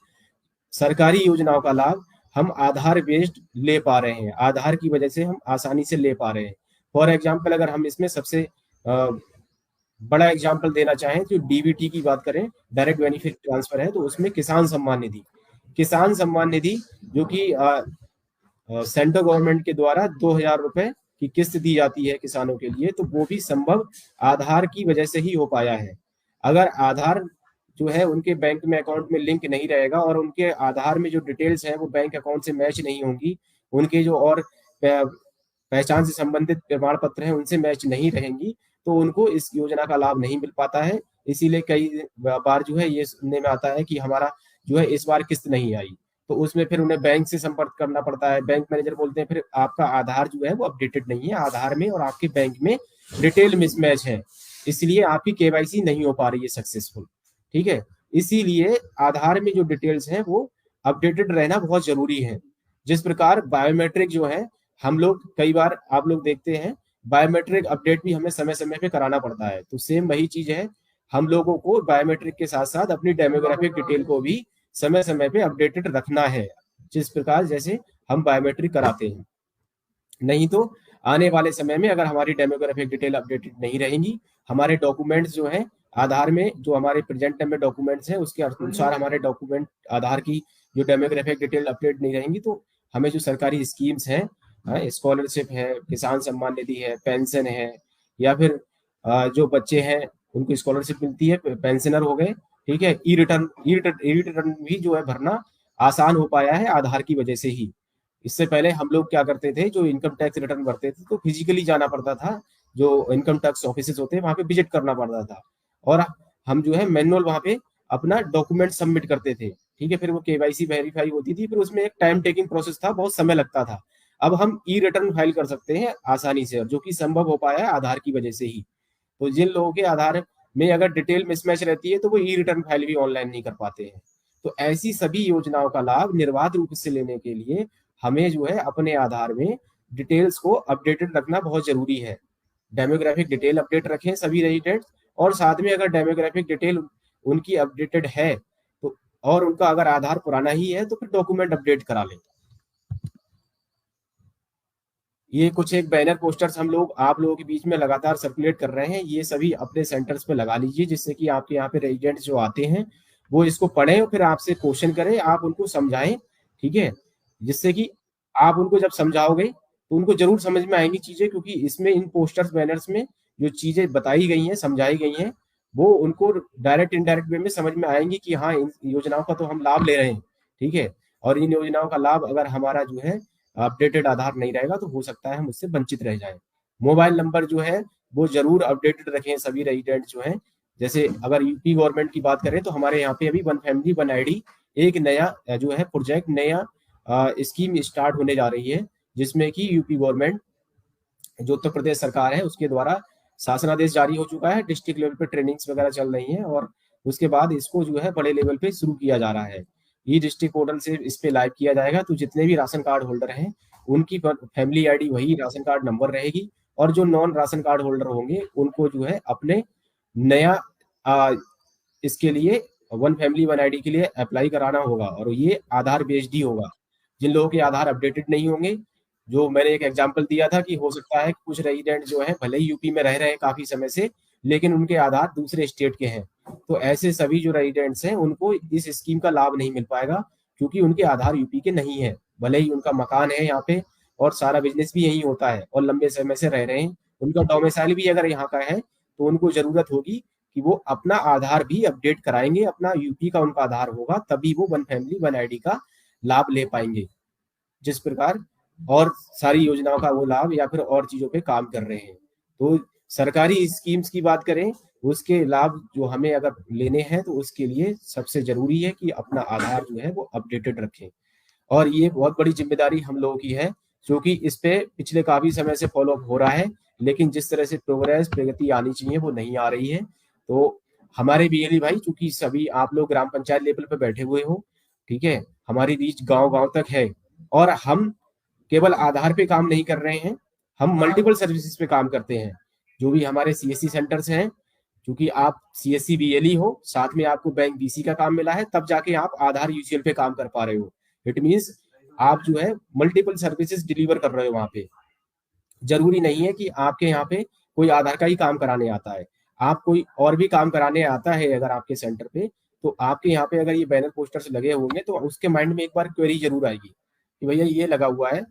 सरकारी योजनाओं का लाभ हम आधार बेस्ड ले पा रहे हैं, आधार की वजह से हम आसानी से ले पा रहे हैं। फॉर एग्जाम्पल अगर हम इसमें सबसे बड़ा एग्जाम्पल देना चाहें तो डीबीटी की बात करें, डायरेक्ट बेनिफिट ट्रांसफर है, तो उसमें किसान सम्मान निधि, किसान सम्मान निधि जो कि सेंट्रल गवर्नमेंट के द्वारा 2,000 रुपए की किस्त दी जाती है किसानों के लिए, तो वो भी संभव आधार की वजह से ही हो पाया है। अगर आधार जो है उनके बैंक में अकाउंट में लिंक नहीं रहेगा और उनके आधार में जो डिटेल्स है वो बैंक अकाउंट से मैच नहीं होंगी, उनके जो और पहचान से संबंधित प्रमाण पत्र हैं उनसे मैच नहीं रहेंगी, तो उनको इस योजना का लाभ नहीं मिल पाता है। इसीलिए कई बार जो है ये सुनने में आता है कि हमारा जो है इस बार किस्त नहीं आई, तो उसमें फिर उन्हें बैंक से संपर्क करना पड़ता है। बैंक मैनेजर बोलते हैं फिर आपका आधार जो है वो अपडेटेड नहीं है, आधार में और आपके बैंक में डिटेल मिसमैच है, इसलिए आपकी केवाईसी नहीं हो पा रही है सक्सेसफुल। ठीक है, इसीलिए आधार में जो डिटेल्स हैं वो अपडेटेड रहना बहुत जरूरी है। जिस प्रकार बायोमेट्रिक जो है, हम लोग कई बार आप लोग देखते हैं बायोमेट्रिक अपडेट भी हमें समय समय पे कराना पड़ता है, तो सेम वही चीज है, हम लोगों को बायोमेट्रिक के साथ साथ अपनी डेमोग्राफिक डिटेल को भी समय समय पे अपडेटेड रखना है, जिस प्रकार जैसे हम बायोमेट्रिक कराते हैं। नहीं तो आने वाले समय में अगर हमारी डेमोग्राफिक डिटेल अपडेटेड नहीं रहेंगी, हमारे डॉक्यूमेंट्स जो हैं आधार में, जो हमारे प्रेजेंट टाइम में डॉक्यूमेंट्स हैं उसके अनुसार हमारे डॉक्यूमेंट आधार की जो डेमोग्राफिक डिटेल अपडेट नहीं रहेंगी, तो हमें जो सरकारी स्कीम्स हैं, स्कॉलरशिप है, किसान सम्मान निधि है, पेंशन है, या फिर जो बच्चे हैं उनको स्कॉलरशिप मिलती है, पेंशनर हो गए, ठीक है, ई रिटर्न भी जो है भरना आसान हो पाया है आधार की वजह से ही। इससे पहले हम लोग क्या करते थे, जो इनकम टैक्स रिटर्न भरते थे तो फिजिकली जाना पड़ता था, जो इनकम टैक्स ऑफिस होते हैं वहां पे विजिट करना पड़ता था, और हम जो है मैनुअल वहां पे अपना डॉक्यूमेंट सबमिट करते थे। ठीक है, फिर वो केवाईसी वेरीफाई होती थी, फिर उसमें एक टाइम टेकिंग प्रोसेस था, बहुत समय लगता था। अब हम ई रिटर्न फाइल कर सकते हैं आसानी से, जो कि संभव हो पाया है आधार की वजह से ही। तो जिन लोगों के आधार में अगर डिटेल मिसमैच रहती है तो वो ई रिटर्न फाइल भी ऑनलाइन नहीं कर पाते हैं। तो ऐसी सभी योजनाओं का लाभ निर्बाध रूप से लेने के लिए हमें जो है अपने आधार में डिटेल्स को अपडेटेड रखना बहुत जरूरी है। डेमोग्राफिक डिटेल अपडेट रखें सभी रेजिडेंट्स, और साथ में अगर डेमोग्राफिक डिटेल उनकी अपडेटेड है तो और उनका अगर आधार पुराना ही है तो फिर डॉक्यूमेंट अपडेट करा लें। ये कुछ एक बैनर पोस्टर्स हम लोग आप लोगों के बीच में लगातार सर्कुलेट कर रहे हैं, ये सभी अपने सेंटर्स पे लगा लीजिए, जिससे कि आपके यहाँ पे रेजिडेंट्स जो आते हैं वो इसको पढ़ें और फिर आपसे क्वेश्चन करें, आप उनको समझाएं, ठीक है। जिससे कि आप उनको जब समझाओगे तो उनको जरूर समझ में आएंगी चीजें, क्योंकि इसमें इन पोस्टर्स बैनर्स में जो चीजें बताई गई हैं, समझाई गई हैं, वो उनको डायरेक्ट इनडायरेक्ट वे में समझ में आएंगी कि हाँ, इन योजनाओं का तो हम लाभ ले रहे हैं, ठीक है। और इन योजनाओं का लाभ अगर हमारा जो है अपडेटेड आधार नहीं रहेगा तो हो सकता है हम उससे वंचित रह जाएं। मोबाइल नंबर जो है वो जरूर अपडेटेड रखें सभी रेजिडेंट जो हैं। जैसे अगर यूपी गवर्नमेंट की बात करें तो हमारे यहाँ पे अभी वन फैमिली वन आईडी एक नया जो है प्रोजेक्ट, नया स्कीम स्टार्ट होने जा रही है, जिसमें कि यूपी गवर्नमेंट जो उत्तर प्रदेश सरकार है उसके द्वारा शासनादेश जारी हो चुका है, डिस्ट्रिक्ट लेवल पे ट्रेनिंग्स वगैरह चल रही हैं, और उसके बाद इसको जो है बड़े लेवल पे शुरू किया जा रहा है। ई डिस्ट्रिक्ट पोर्टल से इस पे लाइव किया जाएगा, तो जितने भी राशन कार्ड होल्डर हैं उनकी फैमिली आईडी वही राशन कार्ड नंबर रहेगी, और जो नॉन राशन कार्ड होल्डर होंगे उनको जो है अपने नया इसके लिए वन फैमिली वन आईडी के लिए अप्लाई कराना होगा, और ये आधार बेस्ड ही होगा। जिन लोगों के आधार अपडेटेड नहीं होंगे, जो मैंने एक एग्जांपल दिया था कि हो सकता है कि कुछ रेजिडेंट जो है भले ही यूपी में रह रहे हैं काफी समय से, लेकिन उनके आधार दूसरे स्टेट के हैं, तो ऐसे सभी जो रेजिडेंट्स हैं उनको इस स्कीम का लाभ नहीं मिल पाएगा, क्योंकि उनके आधार यूपी के नहीं है, भले ही उनका मकान है यहाँ पे और सारा बिजनेस भी यही होता है और लंबे समय से रह रहे हैं, उनका डोमिसाइल भी अगर यहाँ का है, तो उनको जरूरत होगी कि वो अपना आधार भी अपडेट कराएंगे, अपना यूपी का उनका आधार होगा, तभी वो वन फैमिली वन आईडी का लाभ ले पाएंगे। जिस प्रकार और सारी योजनाओं का वो लाभ या फिर और चीजों पे काम कर रहे हैं। तो सरकारी स्कीम्स की बात करें, उसके लाभ जो हमें अगर लेने हैं तो उसके लिए सबसे जरूरी है कि अपना आधार जो है वो अपडेटेड रखें, और ये बहुत बड़ी जिम्मेदारी हम लोगों की है, क्योंकि इस पे पिछले काफी समय से फॉलो अप हो रहा है, लेकिन जिस तरह से प्रोग्रेस प्रगति आनी चाहिए वो नहीं आ रही है। तो हमारे बीएलई भाई, चूंकि सभी आप लोग ग्राम पंचायत लेवल पे बैठे हुए हो, ठीक है, हमारी रीच गांव गांव तक है, और हम केवल आधार पे काम नहीं कर रहे हैं, हम मल्टीपल सर्विसेज पे काम करते हैं। जो भी हमारे सीएससी सेंटर्स हैं, क्योंकि आप सीएससी बीएलई हो, साथ में आपको बैंक बीसी का काम मिला है, तब जाके आप आधार यूसीएल पे काम कर पा रहे हो। इट मींस आप जो है मल्टीपल सर्विसेज डिलीवर कर रहे हो वहां पे। जरूरी नहीं है कि आपके यहाँ पे कोई आधार का ही काम कराने आता है, आप कोई और भी काम कराने आता है अगर आपके सेंटर पे, तो आपके यहाँ पे अगर ये बैनर पोस्टर्स लगे होंगे तो उसके माइंड में एक बार क्वेरी जरूर आएगी कि भैया ये लगा हुआ है,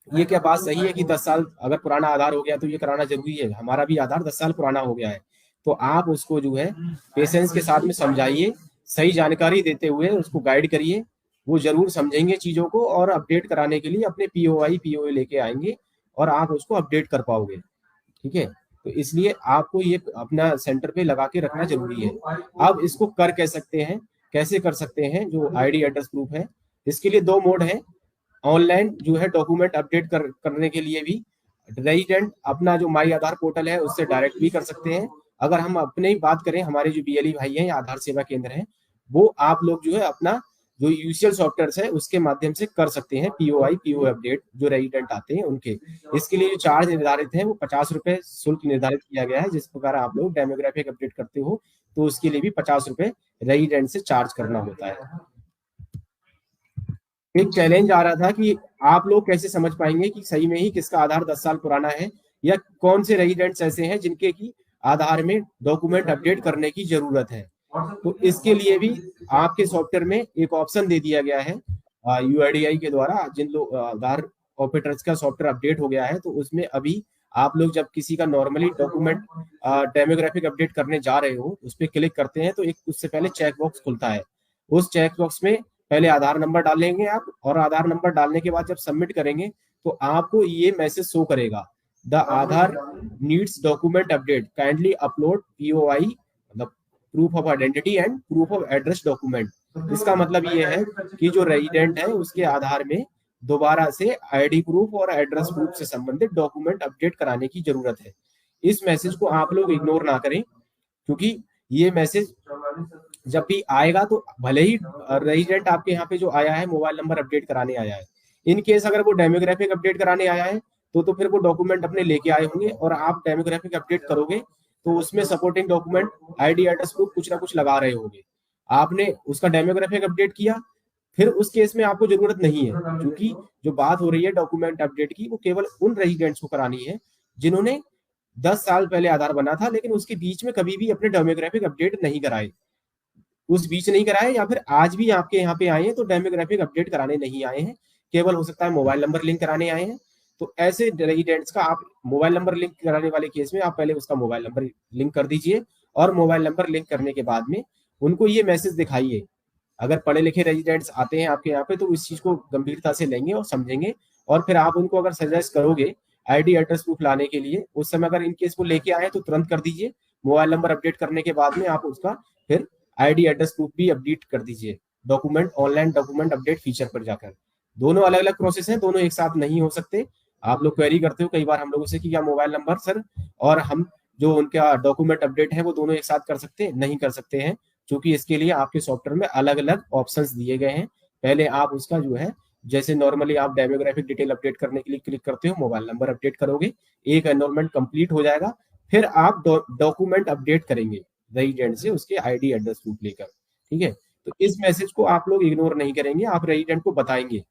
ये क्या बात सही है कि 10 साल अगर पुराना आधार हो गया तो ये कराना जरूरी है? हमारा भी आधार 10 साल पुराना हो गया है। तो आप उसको जो है पेशेंस के साथ में समझाइए, सही जानकारी देते हुए उसको गाइड करिए, वो जरूर समझेंगे चीजों को और अपडेट कराने के लिए अपने पीओआई पीओए लेके आएंगे और आप उसको अपडेट कर पाओगे, ठीक है। तो इसलिए आपको ये अपना सेंटर पे लगा के रखना जरूरी है। अब इसको कर कह सकते हैं, कैसे कर सकते हैं जो आईडी एड्रेस प्रूफ है, इसके लिए दो मोड है। ऑनलाइन जो है डॉक्यूमेंट अपडेट करने के लिए भी रेजिडेंट अपना जो माई आधार पोर्टल है उससे डायरेक्ट भी कर सकते हैं। अगर हम अपने ही बात करें, हमारे जो बीएलई भाई हैं या आधार सेवा केंद्र हैं, वो आप लोग जो है अपना जो यूसीएल सॉफ्टवेयर है उसके माध्यम से कर सकते हैं पीओआई पीओ अपडेट जो रेजिडेंट आते हैं उनके। इसके लिए जो चार्ज निर्धारित है वो 50 रुपए शुल्क निर्धारित किया गया है। जिस प्रकार आप लोग डेमोग्राफिक अपडेट करते हो तो उसके लिए भी 50 रुपए रेजिडेंट से चार्ज करना होता है। एक चैलेंज आ रहा था कि आप लोग कैसे समझ पाएंगे कि सही में ही किसका आधार 10 साल पुराना है, या कौन से रेजिडेंट्स ऐसे हैं जिनके की आधार में डॉक्यूमेंट अपडेट करने की जरूरत है। तो इसके लिए भी आपके सॉफ्टवेयर में एक ऑप्शन दे दिया गया है यूआईडीआई के द्वारा। जिन लोग आधार ऑपरेटर्स का सॉफ्टवेयर अपडेट हो गया है, तो उसमें अभी आप लोग जब किसी का नॉर्मली डॉक्यूमेंट डेमोग्राफिक अपडेट करने जा रहे हो, उस पर क्लिक करते हैं तो एक उससे पहले चेक बॉक्स खुलता है। उस चेक बॉक्स में पहले आधार नंबर डालेंगे आप, और आधार नंबर डालने के बाद जब सबमिट करेंगे तो आपको ये मैसेज शो करेगा, the Aadhaar needs document update, kindly upload POI मतलब proof of identity and proof of address document. इसका मतलब ये है कि जो रेजिडेंट है उसके आधार में दोबारा से आईडी प्रूफ और एड्रेस प्रूफ से संबंधित डॉक्यूमेंट अपडेट कराने की जरूरत है। इस मैसेज को आप लोग इग्नोर ना करें, क्योंकि ये मैसेज जब भी आएगा तो भले ही रेजिडेंट आपके यहाँ पे जो आया है मोबाइल नंबर अपडेट कराने आया है, इन केस अगर वो डेमोग्राफिक अपडेट कराने आया है तो फिर वो डॉक्यूमेंट अपने लेके आए होंगे, और आप डेमोग्राफिक अपडेट करोगे तो उसमें supporting document ID address proof कुछ ना कुछ लगा रहे होंगे। आपने उसका डेमोग्राफिक अपडेट किया, फिर उस केस में आपको जरूरत नहीं है, क्योंकि जो बात हो रही है डॉक्यूमेंट अपडेट की वो केवल उन रेजिडेंट्स को करानी है जिन्होंने 10 साल पहले आधार बना था लेकिन उसके बीच में कभी भी अपने डेमोग्राफिक अपडेट नहीं कराए, उस बीच नहीं कराए, या फिर आज भी आपके यहाँ पे आए हैं तो डेमोग्राफिक अपडेट कराने नहीं आए हैं, केवल हो सकता है मोबाइल नंबर लिंक कराने आए हैं। तो ऐसे रेजिडेंट्स का आप मोबाइल नंबर लिंक कराने वाले केस में आप पहले उसका मोबाइल नंबर लिंक कर दीजिए, और मोबाइल नंबर लिंक करने के बाद में उनको ये मैसेज दिखाइए। अगर पढ़े लिखे रेजिडेंट्स आते हैं आपके यहाँ पे तो इस चीज को गंभीरता से लेंगे और समझेंगे, और फिर आप उनको अगर सजेस्ट करोगे आईडी एड्रेस प्रूफ लाने के लिए, उस समय अगर इनकेस वो लेके आए तो तुरंत कर दीजिए। मोबाइल नंबर अपडेट करने के बाद में आप उसका फिर आईडी एड्रेस प्रूफ भी अपडेट कर दीजिए document online document update feature पर जाकर। दोनों अलग अलग प्रोसेस हैं, दोनों एक साथ नहीं हो सकते। आप लोग क्वेरी करते हो कई बार हम लोगों से कि क्या मोबाइल नंबर सर और हम जो उनका डॉक्यूमेंट अपडेट है वो दोनों एक साथ कर सकते हैं? नहीं कर सकते हैं, क्योंकि इसके लिए आपके सॉफ्टवेयर में अलग अलग ऑप्शंस दिए गए हैं। पहले आप उसका जो है, जैसे नॉर्मली आप डेमोग्राफिक डिटेल अपडेट करने के लिए क्लिक करते हो, मोबाइल नंबर अपडेट करोगे, एक एनरोलमेंट कंप्लीट हो जाएगा, फिर आप डॉक्यूमेंट अपडेट करेंगे रेजिडेंट से उसके आईडी एड्रेस प्रूफ लेकर। ठीक है, तो इस मैसेज को आप लोग इग्नोर नहीं करेंगे, आप रेजिडेंट को बताएंगे।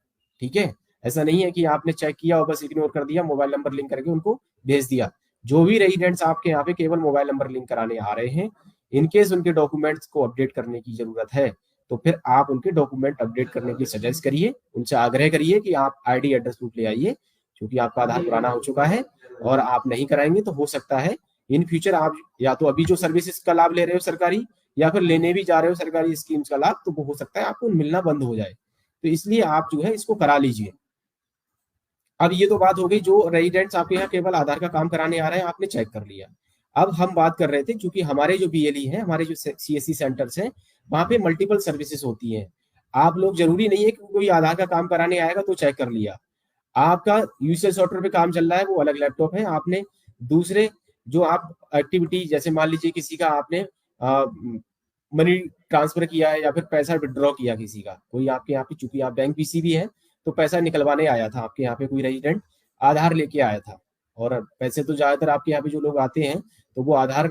ठीक है, ऐसा नहीं है कि आपने चेक किया और बस इग्नोर कर दिया, मोबाइल नंबर लिंक करके उनको भेज दिया। जो भी रेजिडेंट्स आपके यहाँ पे केवल मोबाइल नंबर लिंक कराने आ रहे हैं, इनकेस उनके डॉक्यूमेंट्स को अपडेट करने की जरूरत है तो फिर आप उनके डॉक्यूमेंट अपडेट करने की सजेस्ट करिए, उनसे आग्रह करिए कि आप आईडी एड्रेस प्रूफ ले आइए, क्योंकि आपका आधार पुराना हो चुका है और आप नहीं कराएंगे तो हो सकता है इन फ्यूचर आप या तो अभी जो सर्विसेज का लाभ ले रहे हो सरकारी, या फिर लेने भी जा रहे हो सरकारी स्कीम्स का लाभ, तो वो हो सकता है आपको मिलना बंद हो जाए। तो इसलिए आप जो है इसको करा लीजिए। अब ये तो बात हो गई जो रेजिडेंट्स आपके यहाँ केवल आधार का काम कराने आ रहे हैं, आपने चेक कर लिया। अब हम बात कर रहे थे, क्योंकि हमारे जो बीएलई है, हमारे जो सीएससी सेंटर्स हैं, वहां पे मल्टीपल सर्विसेज होती हैं। आप लोग जरूरी नहीं है कि कोई आधार का काम कराने आएगा तो चेक कर लिया, आपका यूसीएल सॉफ्टवेयर पे काम चल रहा है, वो अलग लैपटॉप है, आपने दूसरे जो आप एक्टिविटी, जैसे मान लीजिए किसी का आपने मनी ट्रांसफर किया है या फिर पैसा विड्रॉ किया किसी का, कोई आपके यहाँ पे, चूंकि आप बैंक पीसी भी है, तो पैसा निकलवाने आया था आपके यहाँ पे कोई रेजिडेंट, आधार लेके आया था। और पैसे तो ज्यादातर आपके यहाँ पे जो लोग आते हैं तो वो आधार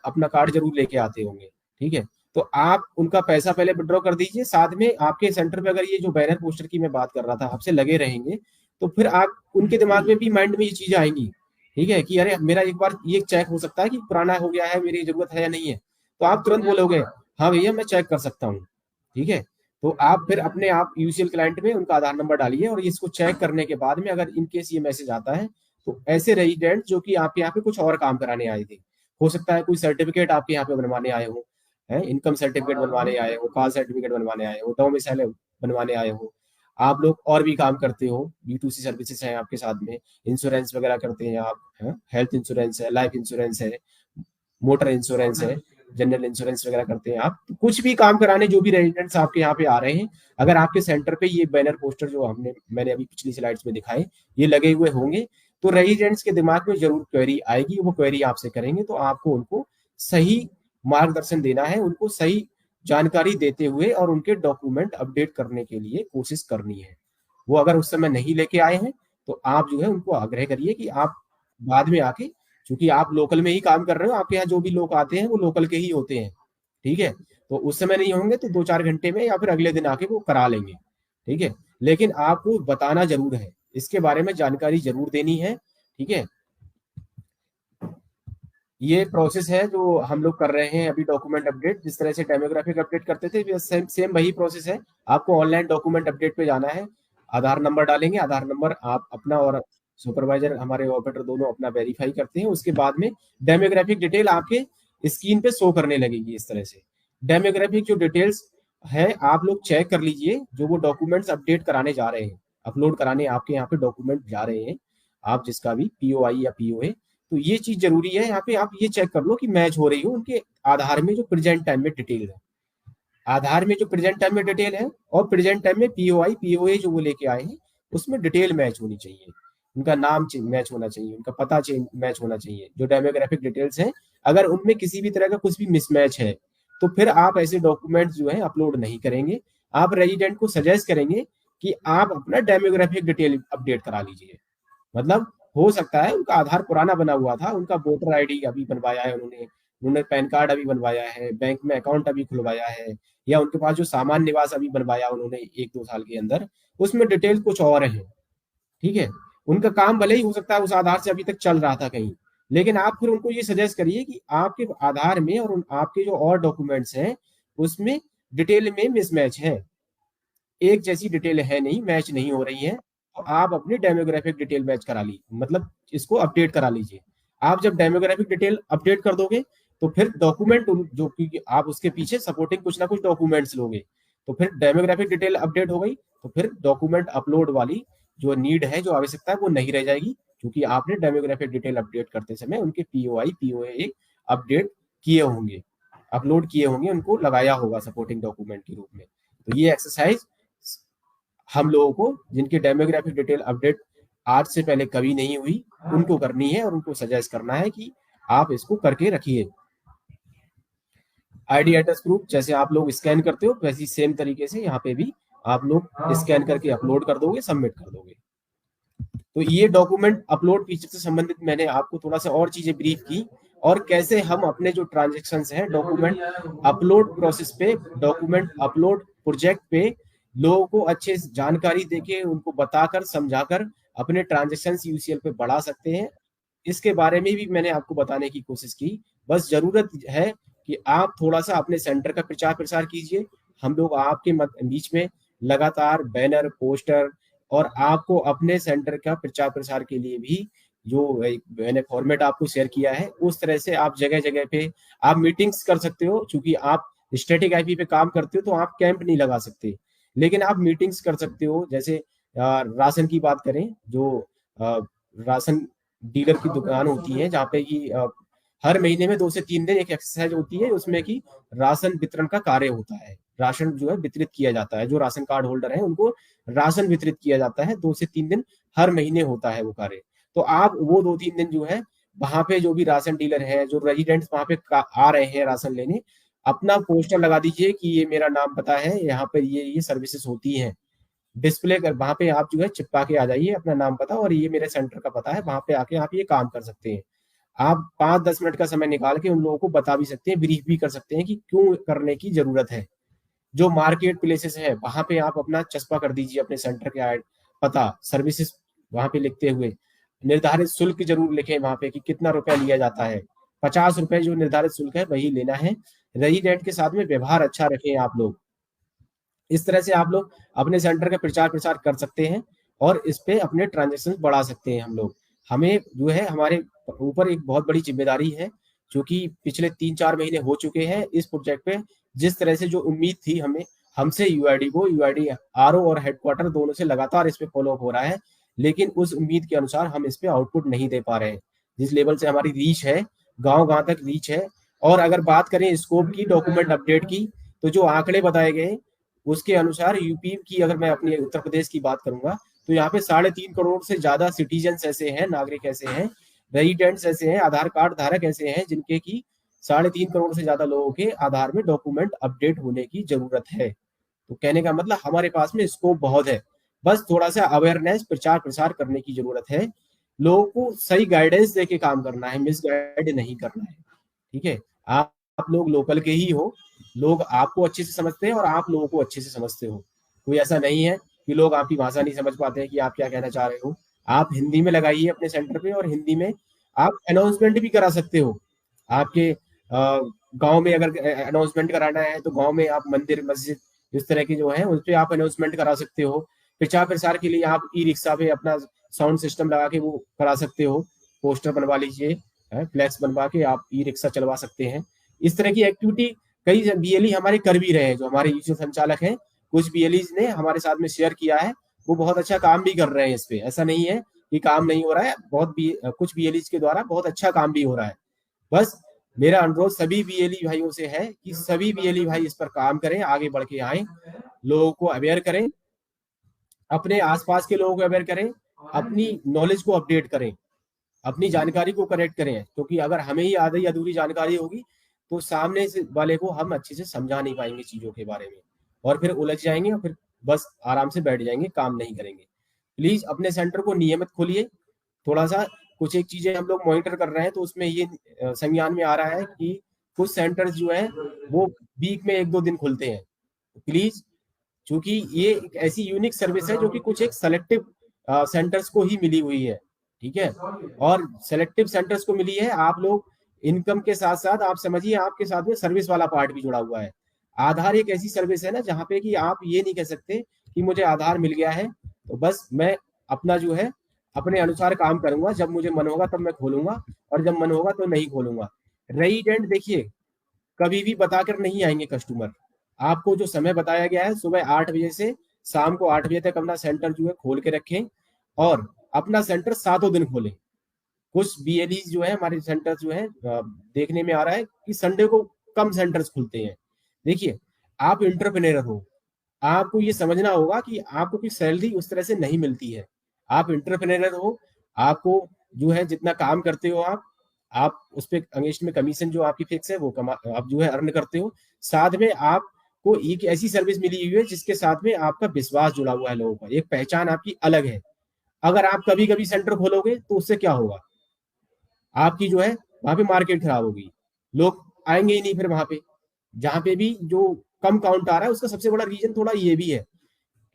अपना कार्ड जरूर लेके आते होंगे। ठीक है, तो आप उनका पैसा पहले विड्रॉ कर दीजिए, साथ में आपके सेंटर पे अगर ये जो बैनर पोस्टर की मैं बात कर रहा था आपसे लगे रहेंगे, तो फिर आप उनके दिमाग में भी, माइंड में ये चीजें आएंगी। ठीक है, कि अरे मेरा एक बार ये चेक हो सकता है कि पुराना हो गया है, मेरी जरूरत है या नहीं है, तो आप तुरंत बोलोगे हाँ भैया मैं चेक कर सकता हूँ। ठीक है, तो आप फिर अपने आप यूसीएल क्लाइंट में उनका आधार नंबर डालिए, और इसको चेक करने के बाद में अगर इनकेस ये मैसेज आता है तो ऐसे रेजिडेंट जो कि आपके यहाँ पे कुछ और काम कराने आए थे, हो सकता है कोई सर्टिफिकेट आपके यहाँ पे बनवाने आए हो, है इनकम सर्टिफिकेट बनवाने आए हो, कास्ट सर्टिफिकेट बनवाने आए हो, डोमिसाइल बनवाने आए हो, आप लोग और भी काम करते हो, B2C सर्विसेज है आपके साथ में, इंश्योरेंस वगैरह करते हैं आप, हेल्थ इंश्योरेंस है, लाइफ इंश्योरेंस है, मोटर इंश्योरेंस है, जनरल इंश्योरेंस वगैरह करते हैं आप, तो कुछ भी काम कराने जो भी रेजिडेंट्स आपके यहाँ पे आ रहे हैं, अगर आपके सेंटर पे ये बैनर पोस्टर जो मैंने अभी पिछली स्लाइड्स में दिखाए ये लगे हुए होंगे, तो रेजिडेंट्स के दिमाग में जरूर क्वेरी आएगी, वो क्वेरी आपसे करेंगे, तो आपको उनको सही मार्गदर्शन देना है, उनको सही जानकारी देते हुए और उनके डॉक्यूमेंट अपडेट करने के लिए कोशिश करनी है। वो अगर उस समय नहीं लेके आए हैं तो आप जो है उनको आग्रह करिए कि आप बाद में आके, क्योंकि आप लोकल में ही काम कर रहे हो, आपके यहाँ जो भी लोग आते हैं वो लोकल के ही होते हैं। ठीक है, तो उस समय नहीं होंगे तो 2-4 घंटे में या फिर अगले दिन आके वो करा लेंगे। ठीक है, लेकिन आपको बताना जरूर है, इसके बारे में जानकारी जरूर देनी है। ठीक है, ये प्रोसेस है जो हम लोग कर रहे हैं अभी, डॉक्यूमेंट अपडेट जिस तरह से डेमोग्राफिक अपडेट करते थे, सेम सेम वही प्रोसेस है। आपको ऑनलाइन डॉक्यूमेंट अपडेट पे जाना है, आधार नंबर डालेंगे, आधार नंबर आप अपना और सुपरवाइजर हमारे ऑपरेटर दोनों अपना वेरीफाई करते हैं, उसके बाद में डेमोग्राफिक डिटेल आपके स्क्रीन पे शो करने लगेगी। इस तरह से डेमोग्राफिक जो डिटेल्स है आप लोग चेक कर लीजिए, जो वो डॉक्यूमेंट्स अपडेट कराने जा रहे हैं, अपलोड कराने आपके यहाँ पे डॉक्यूमेंट जा रहे हैं, आप जिसका भी POI या POA, तो ये चीज जरूरी है। यहाँ पे आप ये चेक कर लो कि मैच हो रही हो उनके आधार में जो प्रेजेंट टाइम में डिटेल है, आधार में जो प्रेजेंट टाइम में डिटेल है और प्रेजेंट टाइम में POI POA जो वो लेके आए हैं उसमें डिटेल मैच होनी चाहिए, उनका नाम मैच होना चाहिए, उनका पता मैच होना चाहिए, जो डेमोग्राफिक डिटेल्स हैं। अगर उनमें किसी भी तरह का कुछ भी मिसमैच है तो फिर आप ऐसे डॉक्यूमेंट जो है अपलोड नहीं करेंगे। आप रेजिडेंट को सजेस्ट करेंगे कि आप अपना डेमोग्राफिक डिटेल अपडेट करा लीजिए। मतलब हो सकता है उनका आधार पुराना बना हुआ था, उनका वोटर ID अभी बनवाया है उन्होंने, उन्होंने पैन कार्ड अभी बनवाया है, बैंक में अकाउंट अभी खुलवाया है, या उनके पास जो सामान्य निवास अभी बनवाया उन्होंने 1-2 साल के अंदर, उसमें डिटेल कुछ और है। ठीक है, उनका काम भले ही हो सकता है उस आधार से अभी तक चल रहा था कहीं, लेकिन आप फिर उनको ये सजेस्ट करिए कि आपके आधार में और आपके जो और डॉक्यूमेंट्स हैं उसमें डिटेल में मिसमैच है, एक जैसी डिटेल है नहीं, मैच नहीं हो रही है। तो आप अपनी डेमोग्राफिक डिटेल मैच करा लीजिए, मतलब इसको अपडेट करा लीजिए। आप जब डेमोग्राफिक डिटेल अपडेट कर दोगे तो फिर डॉक्यूमेंट जो कि आप उसके पीछे सपोर्टिंग कुछ ना कुछ डॉक्यूमेंट्स लोगे, तो फिर डेमोग्राफिक डिटेल अपडेट हो गई तो फिर डॉक्यूमेंट अपलोड वाली जो नीड है, जो आवश्यकता है, वो नहीं रह जाएगी, क्योंकि आपने डेमोग्राफिक डिटेल अपडेट करते समय उनके पीओआई पीओए अपडेट किए होंगे, अपलोड किए होंगे, उनको लगाया होगा सपोर्टिंग डॉक्यूमेंट के रूप में। तो ये एक्सरसाइज हम लोगों को जिनकी डेमोग्राफिक डिटेल अपडेट आज से पहले कभी नहीं हुई उनको करनी है, और उनको सजेस्ट करना है कि आप इसको करके रखिए। आईडी एड्रेस प्रूफ जैसे आप लोग स्कैन करते हो वैसी सेम तरीके से यहाँ पे भी आप लोग स्कैन करके अपलोड कर दोगे, सबमिट कर दोगे। तो ये डॉक्यूमेंट अपलोड फीचर से संबंधित मैंने आपको थोड़ा सा और चीजें ब्रीफ की, और कैसे हम अपने जो ट्रांजेक्शन्स हैं डॉक्यूमेंट अपलोड प्रोसेस पे, डॉक्यूमेंट अपलोड प्रोजेक्ट पे लोगों को अच्छे से जानकारी देके उनको बताकर समझाकर अपने ट्रांजेक्शन्स यूसीएल पे बढ़ा सकते हैं, इसके बारे में भी मैंने आपको बताने की कोशिश की। बस जरूरत है कि आप थोड़ा सा अपने सेंटर का प्रचार प्रसार कीजिए। हम लोग आपके बीच में लगातार बैनर, पोस्टर, और आपको अपने सेंटर का प्रचार प्रसार के लिए भी जो मैंने फॉर्मेट आपको शेयर किया है उस तरह से आप जगह जगह पे आप मीटिंग्स कर सकते हो। चूंकि आप स्टैटिक आईपी पे काम करते हो तो आप कैंप नहीं लगा सकते, लेकिन आप मीटिंग्स कर सकते हो। जैसे राशन की बात करें, जो राशन डीलर की दुकान होती है जहाँ पे कि हर महीने में 2 से 3 दिन एक एक्सरसाइज होती है, उसमें कि राशन वितरण का कार्य होता है, राशन जो है वितरित किया जाता है, जो राशन कार्ड होल्डर है उनको राशन वितरित किया जाता है, 2 से 3 दिन हर महीने होता है वो कार्य। तो आप वो 2-3 दिन जो है वहां पे जो भी राशन डीलर है, जो रेजिडेंट्स वहां पे आ रहे हैं राशन लेने, अपना पोस्टर लगा दीजिए कि ये मेरा नाम पता है, यहाँ पर ये सर्विसेज होती हैं, डिस्प्ले कर वहां पे आप जो है चिपका के आ जाइए अपना नाम पता, और ये मेरे सेंटर का पता है, वहां पे आके आप ये काम कर सकते हैं। आप 5-10 मिनट का समय निकाल के उन लोगों को बता भी सकते हैं, ब्रीफ भी कर सकते हैं कि क्यों करने की जरूरत है। जो मार्केट प्लेसेस है वहां पे आप अपना चस्पा कर दीजिए अपने सेंटर के पता, सर्विसेज वहां पे लिखते हुए निर्धारित शुल्क जरूर लिखें वहां पे कि कितना रुपया लिया जाता है, 50 रुपए जो निर्धारित शुल्क है वही लेना है। रेजिडेंट के साथ में व्यवहार अच्छा रखें आप लोग। इस तरह से आप लोग अपने सेंटर का प्रचार प्रसार कर सकते हैं और इस पे अपने ट्रांजेक्शन बढ़ा सकते हैं। हम लोग, हमें जो है हमारे ऊपर एक बहुत बड़ी जिम्मेदारी है, जो कि पिछले 3-4 महीने हो चुके हैं इस प्रोजेक्ट पे। जिस तरह से जो उम्मीद थी हमें हमसे यूआईडी को, यूआईडी आरओ और हेडक्वार्टर दोनों से लगातार इस पे फॉलोअप हो रहा है, लेकिन उस उम्मीद के अनुसार हम इस पे आउटपुट नहीं दे पा रहे हैं। जिस लेवल से हमारी रीच है, गांव गांव तक रीच है। और अगर बात करें स्कोप की, डॉक्यूमेंट अपडेट की, तो जो आंकड़े बताए गए उसके अनुसार यूपी की, अगर मैं अपनी उत्तर प्रदेश की बात करूंगा, तो यहाँ पे 3.5 करोड़ से ज्यादा सिटीजन्स ऐसे हैं, नागरिक ऐसे हैं, रेजिडेंट्स ऐसे हैं, आधार कार्ड धारक ऐसे हैं जिनके की 3.5 करोड़ से ज्यादा लोगों के आधार में डॉक्यूमेंट अपडेट होने की जरूरत है। तो कहने का मतलब हमारे पास में स्कोप बहुत है, बस थोड़ा सा अवेयरनेस, प्रचार प्रसार करने की जरूरत है। लोगों को सही गाइडेंस देके काम करना है, मिस गाइड नहीं करना है। ठीक है, आप लोग लोकल के ही हो, लोग आपको अच्छे से समझते हैं और आप लोगों को अच्छे से समझते हो। कोई ऐसा नहीं है कि लोग आपकी भाषा नहीं समझ पाते हैं कि आप क्या कहना चाह रहे हो। आप हिंदी में लगाइए अपने सेंटर पे, और हिंदी में आप अनाउंसमेंट भी करा सकते हो। आपके गांव में अगर अनाउंसमेंट कराना है तो गांव में आप मंदिर, मस्जिद, इस तरह के जो है उस पर आप अनाउंसमेंट करा सकते हो। प्रचार प्रसार के लिए आप ई रिक्शा पे अपना साउंड सिस्टम लगा के वो करा सकते हो, पोस्टर बनवा लीजिए, फ्लैक्स बनवा के आप ई रिक्शा चलवा सकते हैं। इस तरह की एक्टिविटी कई बीएलई हमारे कर भी रहे हैं। जो हमारे यूनियन संचालक हैं, कुछ बीएलई ने हमारे साथ में शेयर किया है, वो बहुत अच्छा काम भी कर रहे हैं इस पे। ऐसा नहीं है कि काम नहीं हो रहा है, कुछ बीएलई के द्वारा बहुत अच्छा काम भी हो रहा है। बस मेरा अनुरोध सभी बीएलई भाइयों से है कि सभी बीएलई भाई इस पर काम करें, आगे बढ़ के आए, लोगों को अवेयर करें, अपने आसपास के लोगों को अवेयर करें, अपनी नॉलेज को अपडेट करें, अपनी जानकारी को करेक्ट करें। क्योंकि अगर हमें ही आधी अधूरी जानकारी होगी तो सामने से वाले को हम अच्छे से समझा नहीं पाएंगे चीजों के बारे में, और फिर उलझ जाएंगे और फिर बस आराम से बैठ जाएंगे, काम नहीं करेंगे। प्लीज अपने सेंटर को नियमित खोलिए, थोड़ा सा कुछ एक चीजें हम लोग मॉनिटर कर रहे हैं, तो उसमें ये संज्ञान में आ रहा है कि कुछ सेंटर्स जो है वो वीक में 1-2 दिन खुलते हैं। प्लीज, क्योंकि ये एक ऐसी यूनिक सर्विस है जो कि कुछ एक सेलेक्टिव सेंटर्स को ही मिली हुई है, ठीक है। और सेलेक्टिव सेंटर्स को मिली है, आप लोग इनकम के साथ साथ आप समझिए आपके साथ में सर्विस वाला पार्ट भी जुड़ा हुआ है। आधार एक ऐसी सर्विस है ना जहाँ पे कि आप ये नहीं कह सकते कि मुझे आधार मिल गया है तो बस मैं अपना जो है अपने अनुसार काम करूंगा, जब मुझे मन होगा तब मैं खोलूंगा और जब मन होगा तो नहीं खोलूंगा। रेजिडेंट देखिए कभी भी बताकर नहीं आएंगे कस्टमर। आपको जो समय बताया गया है सुबह 8 बजे से शाम को 8 बजे तक अपना सेंटर जो है खोल के रखें और अपना सेंटर सातों दिन खोलें। कुछ बीएलई जो है हमारे सेंटर जो है देखने में आ रहा है कि संडे को कम सेंटर्स खुलते हैं। देखिए, आप इंटरप्रेन्योर हो, आपको ये समझना होगा कि आपको कोई सैलरी उस तरह से नहीं मिलती है। आप इंटरप्रेन्योर हो, आपको जो है जितना काम करते हो आप उस पे अगेंस्ट में कमीशन जो आपकी फिक्स है वो आप जो है अर्न करते हो। साथ में आपको एक ऐसी सर्विस मिली हुई है जिसके साथ में आपका विश्वास जुड़ा हुआ है लोगों का, एक पहचान आपकी अलग है। अगर आप कभी कभी सेंटर खोलोगे तो उससे क्या होगा, आपकी जो है वहां पे मार्केट खराब होगी, लोग आएंगे ही नहीं फिर वहां पे। जहां पे भी जो कम काउंट आ रहा है उसका सबसे बड़ा रीजन थोड़ा ये भी है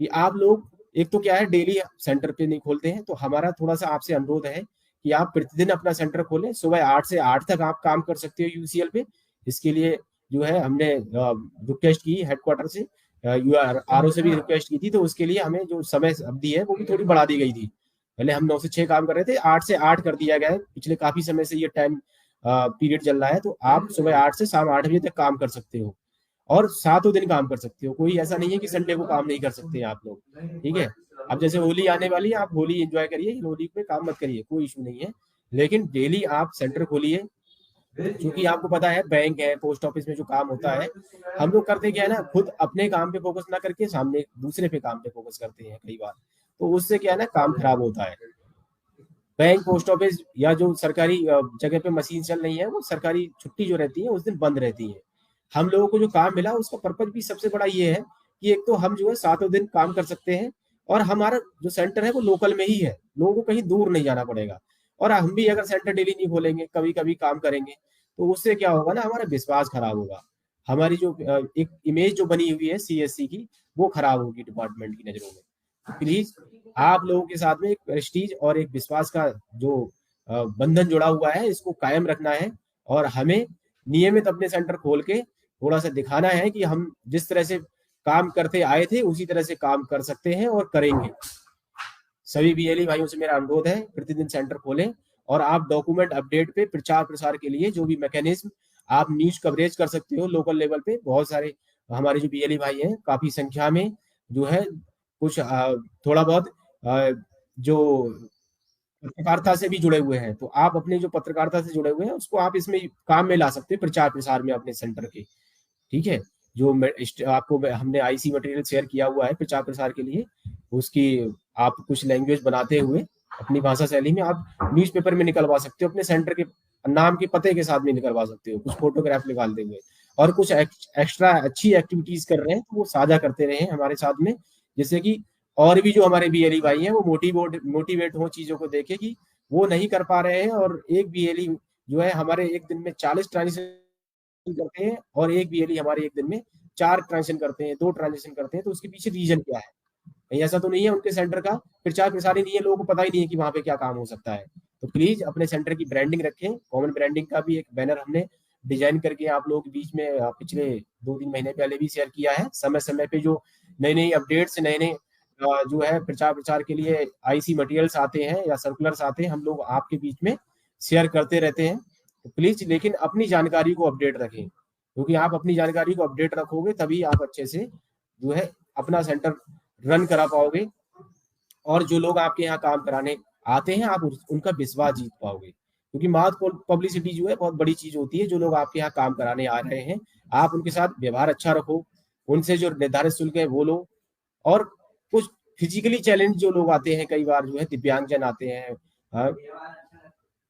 कि आप लोग एक तो क्या है डेली सेंटर पे नहीं खोलते हैं। तो हमारा थोड़ा सा आपसे अनुरोध है कि आप प्रतिदिन अपना सेंटर खोलें, सुबह 8 से 8 तक आप काम कर सकते हो यूसीएल पे। इसके लिए जो है हमने रिक्वेस्ट की हेडक्वार्टर से, आरओ से भी रिक्वेस्ट की थी, तो उसके लिए हमें जो समय अवधि है वो भी थोड़ी बढ़ा दी गई थी। पहले हम 9 से 6 काम कर रहे थे, 8 से 8 कर दिया गया है। पिछले काफी समय से ये टाइम पीरियड चल रहा है, तो आप सुबह 8 से शाम 8 बजे तक काम कर सकते हो और सातों दिन काम कर सकते हो। कोई ऐसा नहीं है कि संडे को काम नहीं कर सकते आप लोग, ठीक है। अब जैसे होली आने वाली है, आप होली एंजॉय करिए, होली पे काम मत करिए, कोई इशू नहीं है। लेकिन डेली आप सेंटर खोलिए, क्योंकि आपको पता है बैंक है, पोस्ट ऑफिस में जो काम होता है, हम लोग करते क्या है ना, खुद अपने काम पे फोकस ना करके सामने दूसरे पे काम पे फोकस करते हैं कई बार, तो उससे क्या है ना काम खराब होता है। बैंक, पोस्ट ऑफिस या जो सरकारी जगह पे मशीन चल रही है वो सरकारी छुट्टी जो रहती है उस दिन बंद रहती है। हम लोगों को जो काम मिला उसका पर्पज भी सबसे बड़ा ये है कि एक तो हम जो है सातों दिन काम कर सकते हैं और हमारा जो सेंटर है वो लोकल में ही है, लोगों को कहीं दूर नहीं जाना पड़ेगा। और हम भी अगर सेंटर डेली नहीं खोलेंगे, कभी कभी काम करेंगे, तो उससे क्या होगा ना, हमारा विश्वास खराब होगा। हमारी जो एक इमेज जो बनी हुई है सीएससी की, वो खराब होगी डिपार्टमेंट की नजरों में। प्लीज, आप लोगों के साथ में एक प्रेस्टीज और एक विश्वास का जो बंधन जुड़ा हुआ है, इसको कायम रखना है और हमें नियमित अपने सेंटर खोल के थोड़ा सा दिखाना है कि हम जिस तरह से काम करते आए थे उसी तरह से काम कर सकते हैं और करेंगे। सभी बीएलई भाइयों से मेरा अनुरोध है, प्रतिदिन सेंटर खोलें और आप डॉक्यूमेंट अपडेट पे प्रचार प्रसार के लिए जो भी मैकेनिज्म आप न्यूज कवरेज कर सकते हो लोकल लेवल पे, बहुत सारे हमारे जो बीएलई भाई हैं काफी संख्या में जो है कुछ थोड़ा बहुत जो पत्रकारिता से भी जुड़े हुए हैं, तो आप अपने जो पत्रकारिता से जुड़े हुए हैं उसको आप इसमें काम में ला सकते हैं प्रचार प्रसार में अपने सेंटर के, ठीक है। जो आपको हमने आईसी मटेरियल शेयर किया हुआ है प्रचार प्रसार के लिए, उसकी आप कुछ लैंग्वेज बनाते हुए अपनी भाषा शैली में आप न्यूज़पेपर में निकलवा सकते हो, अपने सेंटर के नाम के पते के साथ में निकलवा सकते हो, कुछ फोटोग्राफ निकालते हुए। और कुछ एक्स्ट्रा अच्छी एक्टिविटीज कर रहे हैं तो वो साझा करते रहे हमारे साथ में, जिससे कि और भी जो हमारे बीएलई भाई हैं वो मोटिवेट हो चीजों को देखे कि वो नहीं कर पा रहे हैं। और एक बीएलई जो है हमारे एक दिन में 40 ट्रांजेक्शन करते हैं और एक बीएलई हमारे एक दिन में 4 ट्रांजेक्शन करते हैं, 2 ट्रांजेक्शन करते हैं, तो उसके पीछे रीजन क्या है? कहीं ऐसा तो नहीं है उनके सेंटर का प्रचार प्रसार ही नहीं है, लोगों को पता ही नहीं है कि वहां पे क्या काम हो सकता है। तो प्लीज अपने सेंटर की ब्रांडिंग रखें। कॉमन ब्रांडिंग का भी एक बैनर हमने डिजाइन करके आप लोगों के बीच में पिछले 2-3 महीने पहले भी शेयर किया है। समय समय पे जो नई नई अपडेट्स, नए नए जो है प्रचार प्रसार के लिए आईसी मटेरियल्स आते हैं या सर्कुलर्स आते हैं, हम लोग आपके बीच में शेयर करते रहते हैं। तो प्लीज लेकिन अपनी जानकारी को अपडेट रखें, क्योंकि आप अपनी जानकारी को अपडेट रखोगे तभी आप अच्छे से जो है अपना सेंटर रन करा पाओगे और जो लोग आपके यहाँ काम कराने आते हैं आप उनका विश्वास जीत पाओगे। क्योंकि माउथ पब्लिसिटी जो है बहुत बड़ी चीज होती है। जो लोग आपके यहाँ काम कराने आ रहे हैं आप उनके साथ व्यवहार अच्छा रखो, उनसे जो निर्धारित शुल्क है वो लो। और कुछ फिजिकली चैलेंज जो लोग आते हैं, कई बार जो है दिव्यांगजन आते हैं,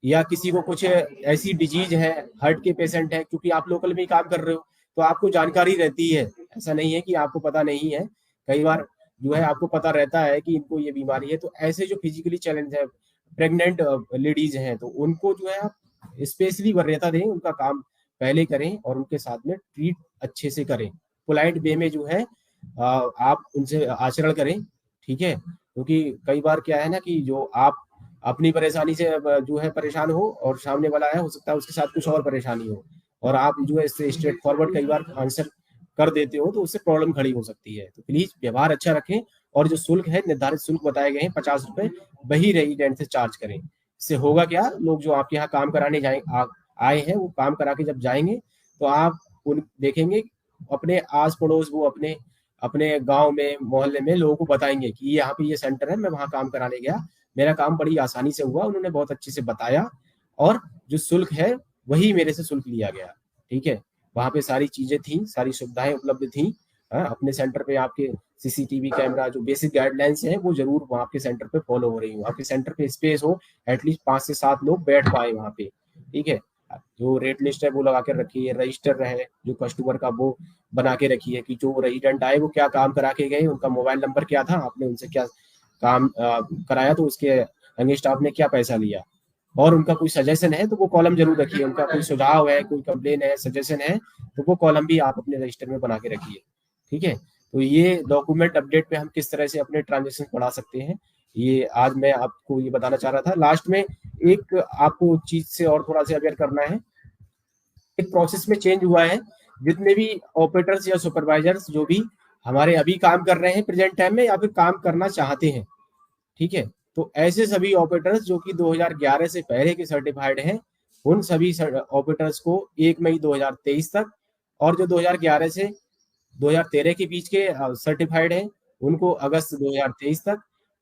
या किसी को कुछ ऐसी डिजीज है, हार्ट के पेशेंट है, क्योंकि आप लोकल में ही काम कर रहे हो तो आपको जानकारी रहती है, ऐसा नहीं है कि आपको पता नहीं है। कई बार जो है आपको पता रहता है कि इनको ये बीमारी है। तो ऐसे जो फिजिकली चैलेंज है, प्रेग्नेंट लेडीज हैं तो उनको जो है आप स्पेशली वरीयता दें, उनका काम पहले करें और उनके साथ में ट्रीट अच्छे से करें, पोलाइट वे में जो है आप उनसे आचरण करें, ठीक है। क्योंकि कई बार क्या है ना कि जो आप अपनी परेशानी से जो है परेशान हो और सामने वाला है, हो सकता है उसके साथ कुछ और परेशानी हो, और आप जो है इससे स्ट्रेट फॉरवर्ड कई बार आंसर कर देते हो तो उससे प्रॉब्लम खड़ी हो सकती है। तो प्लीज व्यवहार अच्छा रखें और जो शुल्क है, निर्धारित शुल्क बताए गए हैं 50 रुपए, वही रेजिडेंट से चार्ज करें। इससे होगा क्या, लोग जो आपके यहाँ काम कराने आए हैं वो काम करा के जब जाएंगे तो आप उन देखेंगे अपने आस पड़ोस, वो अपने अपने गांव में मोहल्ले में लोगों को बताएंगे कि यहाँ पे ये सेंटर है, मैं वहां काम कराने गया, मेरा काम बड़ी आसानी से हुआ, उन्होंने बहुत अच्छे से बताया और जो शुल्क है वही मेरे से शुल्क लिया गया, ठीक है। वहां पे सारी चीजें थी, सारी सुविधाएं उपलब्ध थी। अपने सेंटर पे आपके सीसीटीवी कैमरा, जो बेसिक गाइडलाइंस हैं वो जरूर वहाँ आपके सेंटर पे फॉलो हो रही हो, आपके सेंटर पे स्पेस हो, एटलीस्ट 5 से 7 लोग बैठ पाए वहाँ पे, ठीक है। जो रेट लिस्ट है वो लगा के रखिए, रजिस्टर रहे जो कस्टमर का वो बना के रखिए कि जो रेजिडेंट आए वो क्या काम करा के गए, उनका मोबाइल नंबर क्या था, आपने उनसे क्या काम कराया तो उसके अगेंस्ट आपने क्या पैसा लिया, और उनका कोई सजेशन है तो वो कॉलम जरूर रखिए, उनका कोई सुझाव है, कोई कंप्लेन है, सजेशन है, तो वो कॉलम भी आप अपने रजिस्टर में बना के रखिए, ठीक है। तो ये डॉक्यूमेंट अपडेट पे हम किस तरह से अपने ट्रांजेक्शन बढ़ा सकते हैं, ये आज मैं आपको ये बताना चाह रहा था। लास्ट में एक आपको चीज से और थोड़ा सा अवेयर करना है, एक प्रोसेस में चेंज हुआ है, जितने भी ऑपरेटर्स या सुपरवाइजर्स जो भी हमारे अभी काम कर रहे हैं प्रेजेंट टाइम में या फिर काम करना चाहते हैं, ठीक है, तो ऐसे सभी ऑपरेटर्स जो कि 2011 से पहले के सर्टिफाइड हैं, उन सभी ऑपरेटर्स को 1 मई 2023 तक, और जो 2011 से 2013 के बीच के सर्टिफाइड हैं उनको अगस्त 2023 तक,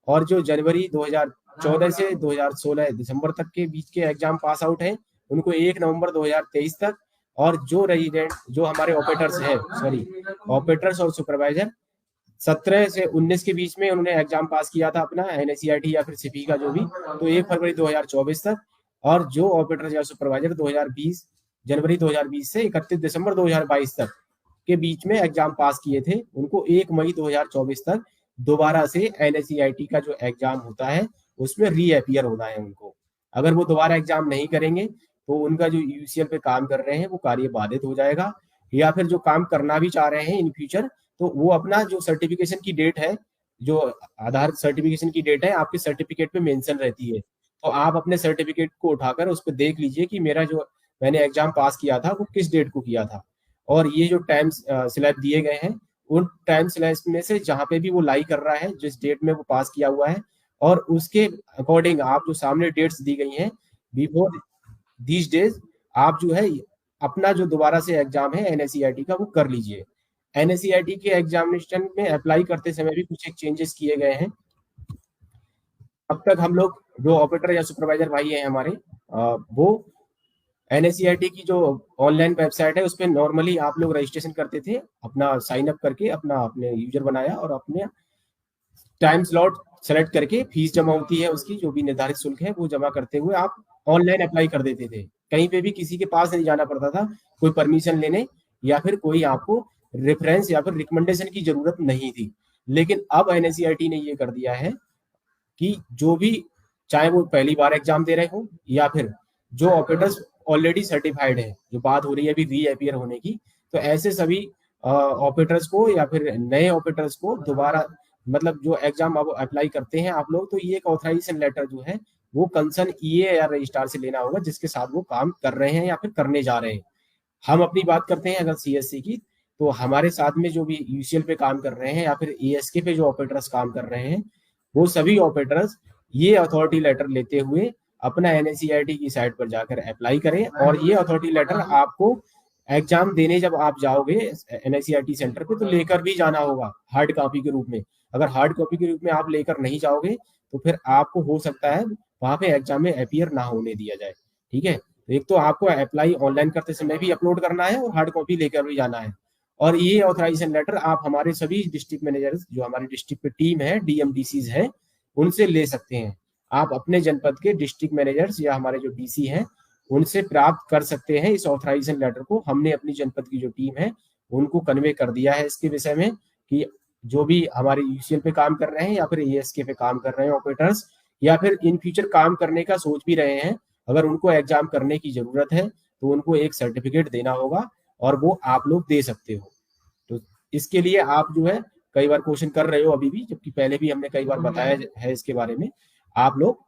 और जो जनवरी 2014 से 2016 दिसंबर तक के बीच के एग्जाम पास आउट हैं उनको 1 नवंबर 2023 तक, और जो रेजिडेंट जो हमारे ऑपरेटर्स हैं, सॉरी ऑपरेटर्स और सुपरवाइजर 17 से 19 के बीच में उन्होंने एग्जाम पास किया था अपना एनएसईआरटी या फिर सीपी का जो भी, तो 1 फरवरी 2024 तक, और जो ऑपरेटर या सुपरवाइजर 2020 जनवरी 2020 से 31 दिसंबर 2022 तक के बीच में एग्जाम पास किए थे उनको 1 मई 2024 तक दोबारा से एनएसईआरटी का जो एग्जाम होता है उसमें रीअपियर होना है उनको। अगर वो दोबारा एग्जाम नहीं करेंगे तो उनका जो यूसीएल पे काम कर रहे हैं वो कार्य बाधित हो जाएगा, या फिर जो काम करना भी चाह रहे हैं इन फ्यूचर तो वो अपना जो सर्टिफिकेशन की डेट है, जो आधार सर्टिफिकेशन की डेट है आपके सर्टिफिकेट पे मेंशन रहती है, तो आप अपने सर्टिफिकेट को उठाकर उस पर देख लीजिए कि मेरा जो मैंने एग्जाम पास किया था वो किस डेट को किया था, और ये जो टाइम स्लैब दिए गए हैं उन टाइम स्लैब में से जहाँ पे भी वो लाई कर रहा है जिस डेट में वो पास किया हुआ है, और उसके अकॉर्डिंग आप जो सामने डेट्स दी गई हैं बिफोर दीज डेज आप जो है अपना जो दोबारा से एग्जाम है एनएसईआरटी का वो कर लीजिए। एनएसईआरटी के एग्जामिनेशन में अप्लाई करते समय भी कुछ एक चेंजेस किए गए हैं। अब तक हम लोग जो ऑपरेटर या सुपरवाइजर भाई हैं हमारे वो एनएसईआरटी की जो ऑनलाइन वेबसाइट है उस पर नॉर्मली आप लोग रजिस्ट्रेशन करते थे, अपना साइन अप करके अपना अपने यूजर बनाया और अपने टाइम स्लॉट सेलेक्ट करके फीस जमा होती है उसकी जो भी निर्धारित शुल्क है वो जमा करते हुए आप ऑनलाइन अप्लाई कर देते थे, कहीं पे भी किसी के पास नहीं जाना पड़ता था कोई परमिशन लेने, या फिर कोई आपको रेफरेंस या फिर रिकमेंडेशन की जरूरत नहीं थी। लेकिन अब एनएसईआरटी ने ये कर दिया है कि जो भी चाहे वो पहली बार एग्जाम दे रहे हो या फिर जो ऑपरेटर्स ऑलरेडी सर्टिफाइड है, जो बात हो रही है अभी रीअपियर होने की, तो ऐसे सभी ऑपरेटर्स को या फिर नए ऑपरेटर्स को दोबारा मतलब जो एग्जाम आप अप्लाई करते हैं आप लोग, तो ये एक ऑथराइजेशन लेटर जो है वो कंसर्न ईए या रजिस्ट्रार से लेना होगा जिसके साथ वो काम कर रहे हैं या फिर करने जा रहे हैं। हम अपनी बात करते हैं अगर सीएससी की, तो हमारे साथ में जो भी यूसीएल पे काम कर रहे हैं या फिर एएसके पे जो ऑपरेटर्स काम कर रहे हैं वो सभी ऑपरेटर्स ये अथॉरिटी लेटर लेते हुए अपना एनएसईआरटी की साइट पर जाकर अप्लाई करें, और ये अथॉरिटी लेटर आपको एग्जाम देने जब आप जाओगे एनएसईआरटी सेंटर पे तो लेकर भी जाना होगा हार्ड कॉपी के रूप में। अगर हार्ड कॉपी के रूप में आप लेकर नहीं जाओगे तो फिर आपको हो सकता है वहां पे एग्जाम में अपियर ना होने दिया जाए, ठीक है। तो एक तो आपको अप्लाई ऑनलाइन करते समय भी अपलोड करना है और हार्ड कॉपी लेकर भी जाना है, और ये ऑथराइजेशन लेटर आप हमारे सभी डिस्ट्रिक्ट मैनेजर्स जो हमारी डिस्ट्रिक्ट पे टीम है डीएमडीसीज है उनसे ले सकते हैं। आप अपने जनपद के डिस्ट्रिक्ट मैनेजर्स या हमारे जो डीसी हैं उनसे प्राप्त कर सकते हैं इस ऑथराइजेशन लेटर को। हमने अपनी जनपद की जो टीम है उनको कन्वे कर दिया है इसके विषय में कि जो भी हमारे यूसीएल पे काम कर रहे हैं या फिर एएसके पे काम कर रहे हैं ऑपरेटर्स, या फिर इन फ्यूचर काम करने का सोच भी रहे हैं, अगर उनको एग्जाम करने की जरूरत है तो उनको एक सर्टिफिकेट देना होगा और वो आप लोग दे सकते हो। तो इसके लिए आप जो है कई बार क्वेश्चन कर रहे हो अभी भी, जबकि पहले भी हमने कई बार बताया है इसके बारे में। आप लोग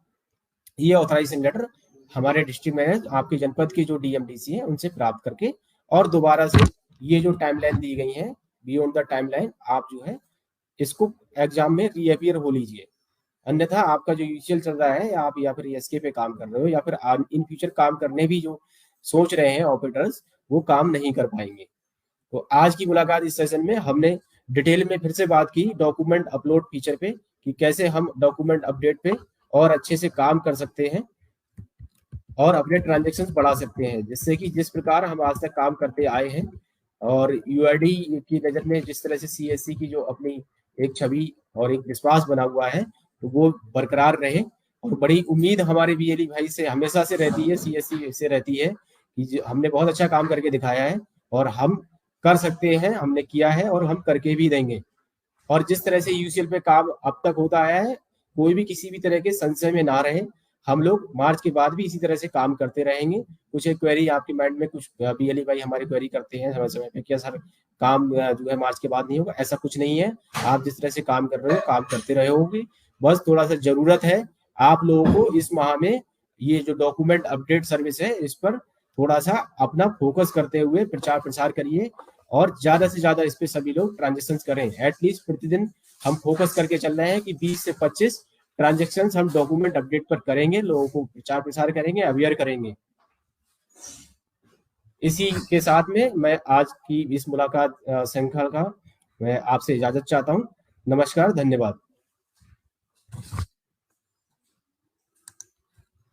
ये ऑथराइजेशन लेटर हमारे डिस्ट्रिक्ट में आपके जनपद के जो डीएमडीसी है उनसे प्राप्त करके और दोबारा से ये जो टाइमलाइन दी गई है बियॉन्ड द टाइमलाइन, आप जो है इसको एग्जाम में रीअपियर हो लीजिए। अन्यथा आपका जो यूसीएल चल रहा है आप या फिर एसके पे काम कर रहे हो या फिर इन फ्यूचर काम करने भी जो सोच रहे हैं ऑपरेटर्स, वो काम नहीं कर पाएंगे। तो आज की मुलाकात इस सेशन में हमने डिटेल में फिर से बात की डॉक्यूमेंट अपलोड फीचर पे कि कैसे हम डॉक्यूमेंट अपडेट पे और अच्छे से काम कर सकते हैं और अपने ट्रांजेक्शन बढ़ा सकते हैं, जिससे कि जिस प्रकार हम आज तक काम करते आए हैं और यूआईडी की नज़र में जिस तरह से सीएससी की जो अपनी एक छवि और एक विश्वास बना हुआ है तो वो बरकरार रहे। और बड़ी उम्मीद हमारे बीएलई भाई से हमेशा से रहती है, सीएससी से रहती है कि हमने बहुत अच्छा काम करके दिखाया है और हम कर सकते हैं, हमने किया है और हम करके भी देंगे। और जिस तरह से यूसीएल पे काम अब तक होता आया है, कोई भी किसी भी तरह के संशय में ना रहे। हम लोग मार्च के बाद भी इसी तरह से काम करते रहेंगे। कुछ एक क्वेरी आपके माइंड में, कुछ बीएलई भाई हमारे क्वेरी करते हैं समय समय पे, क्या सर काम जो है मार्च के बाद नहीं होगा? ऐसा कुछ नहीं है। आप जिस तरह से काम कर रहे हो काम करते रहोगे, बस थोड़ा सा जरूरत है आप लोगों को इस माह में ये जो डॉक्यूमेंट अपडेट सर्विस है इस पर थोड़ा सा अपना फोकस करते हुए प्रचार प्रसार करिए और ज्यादा से ज्यादा इस पे सभी लोग ट्रांजेक्शन करें। एटलीस्ट प्रतिदिन हम फोकस करके चल रहे हैं कि 20 से 25 ट्रांजेक्शन हम डॉक्यूमेंट अपडेट पर करेंगे, लोगों को प्रचार प्रसार करेंगे, अवेयर करेंगे। इसी के साथ में मैं आज की इस मुलाकात श्रृंखला का मैं आपसे इजाजत चाहता हूं। नमस्कार, धन्यवाद।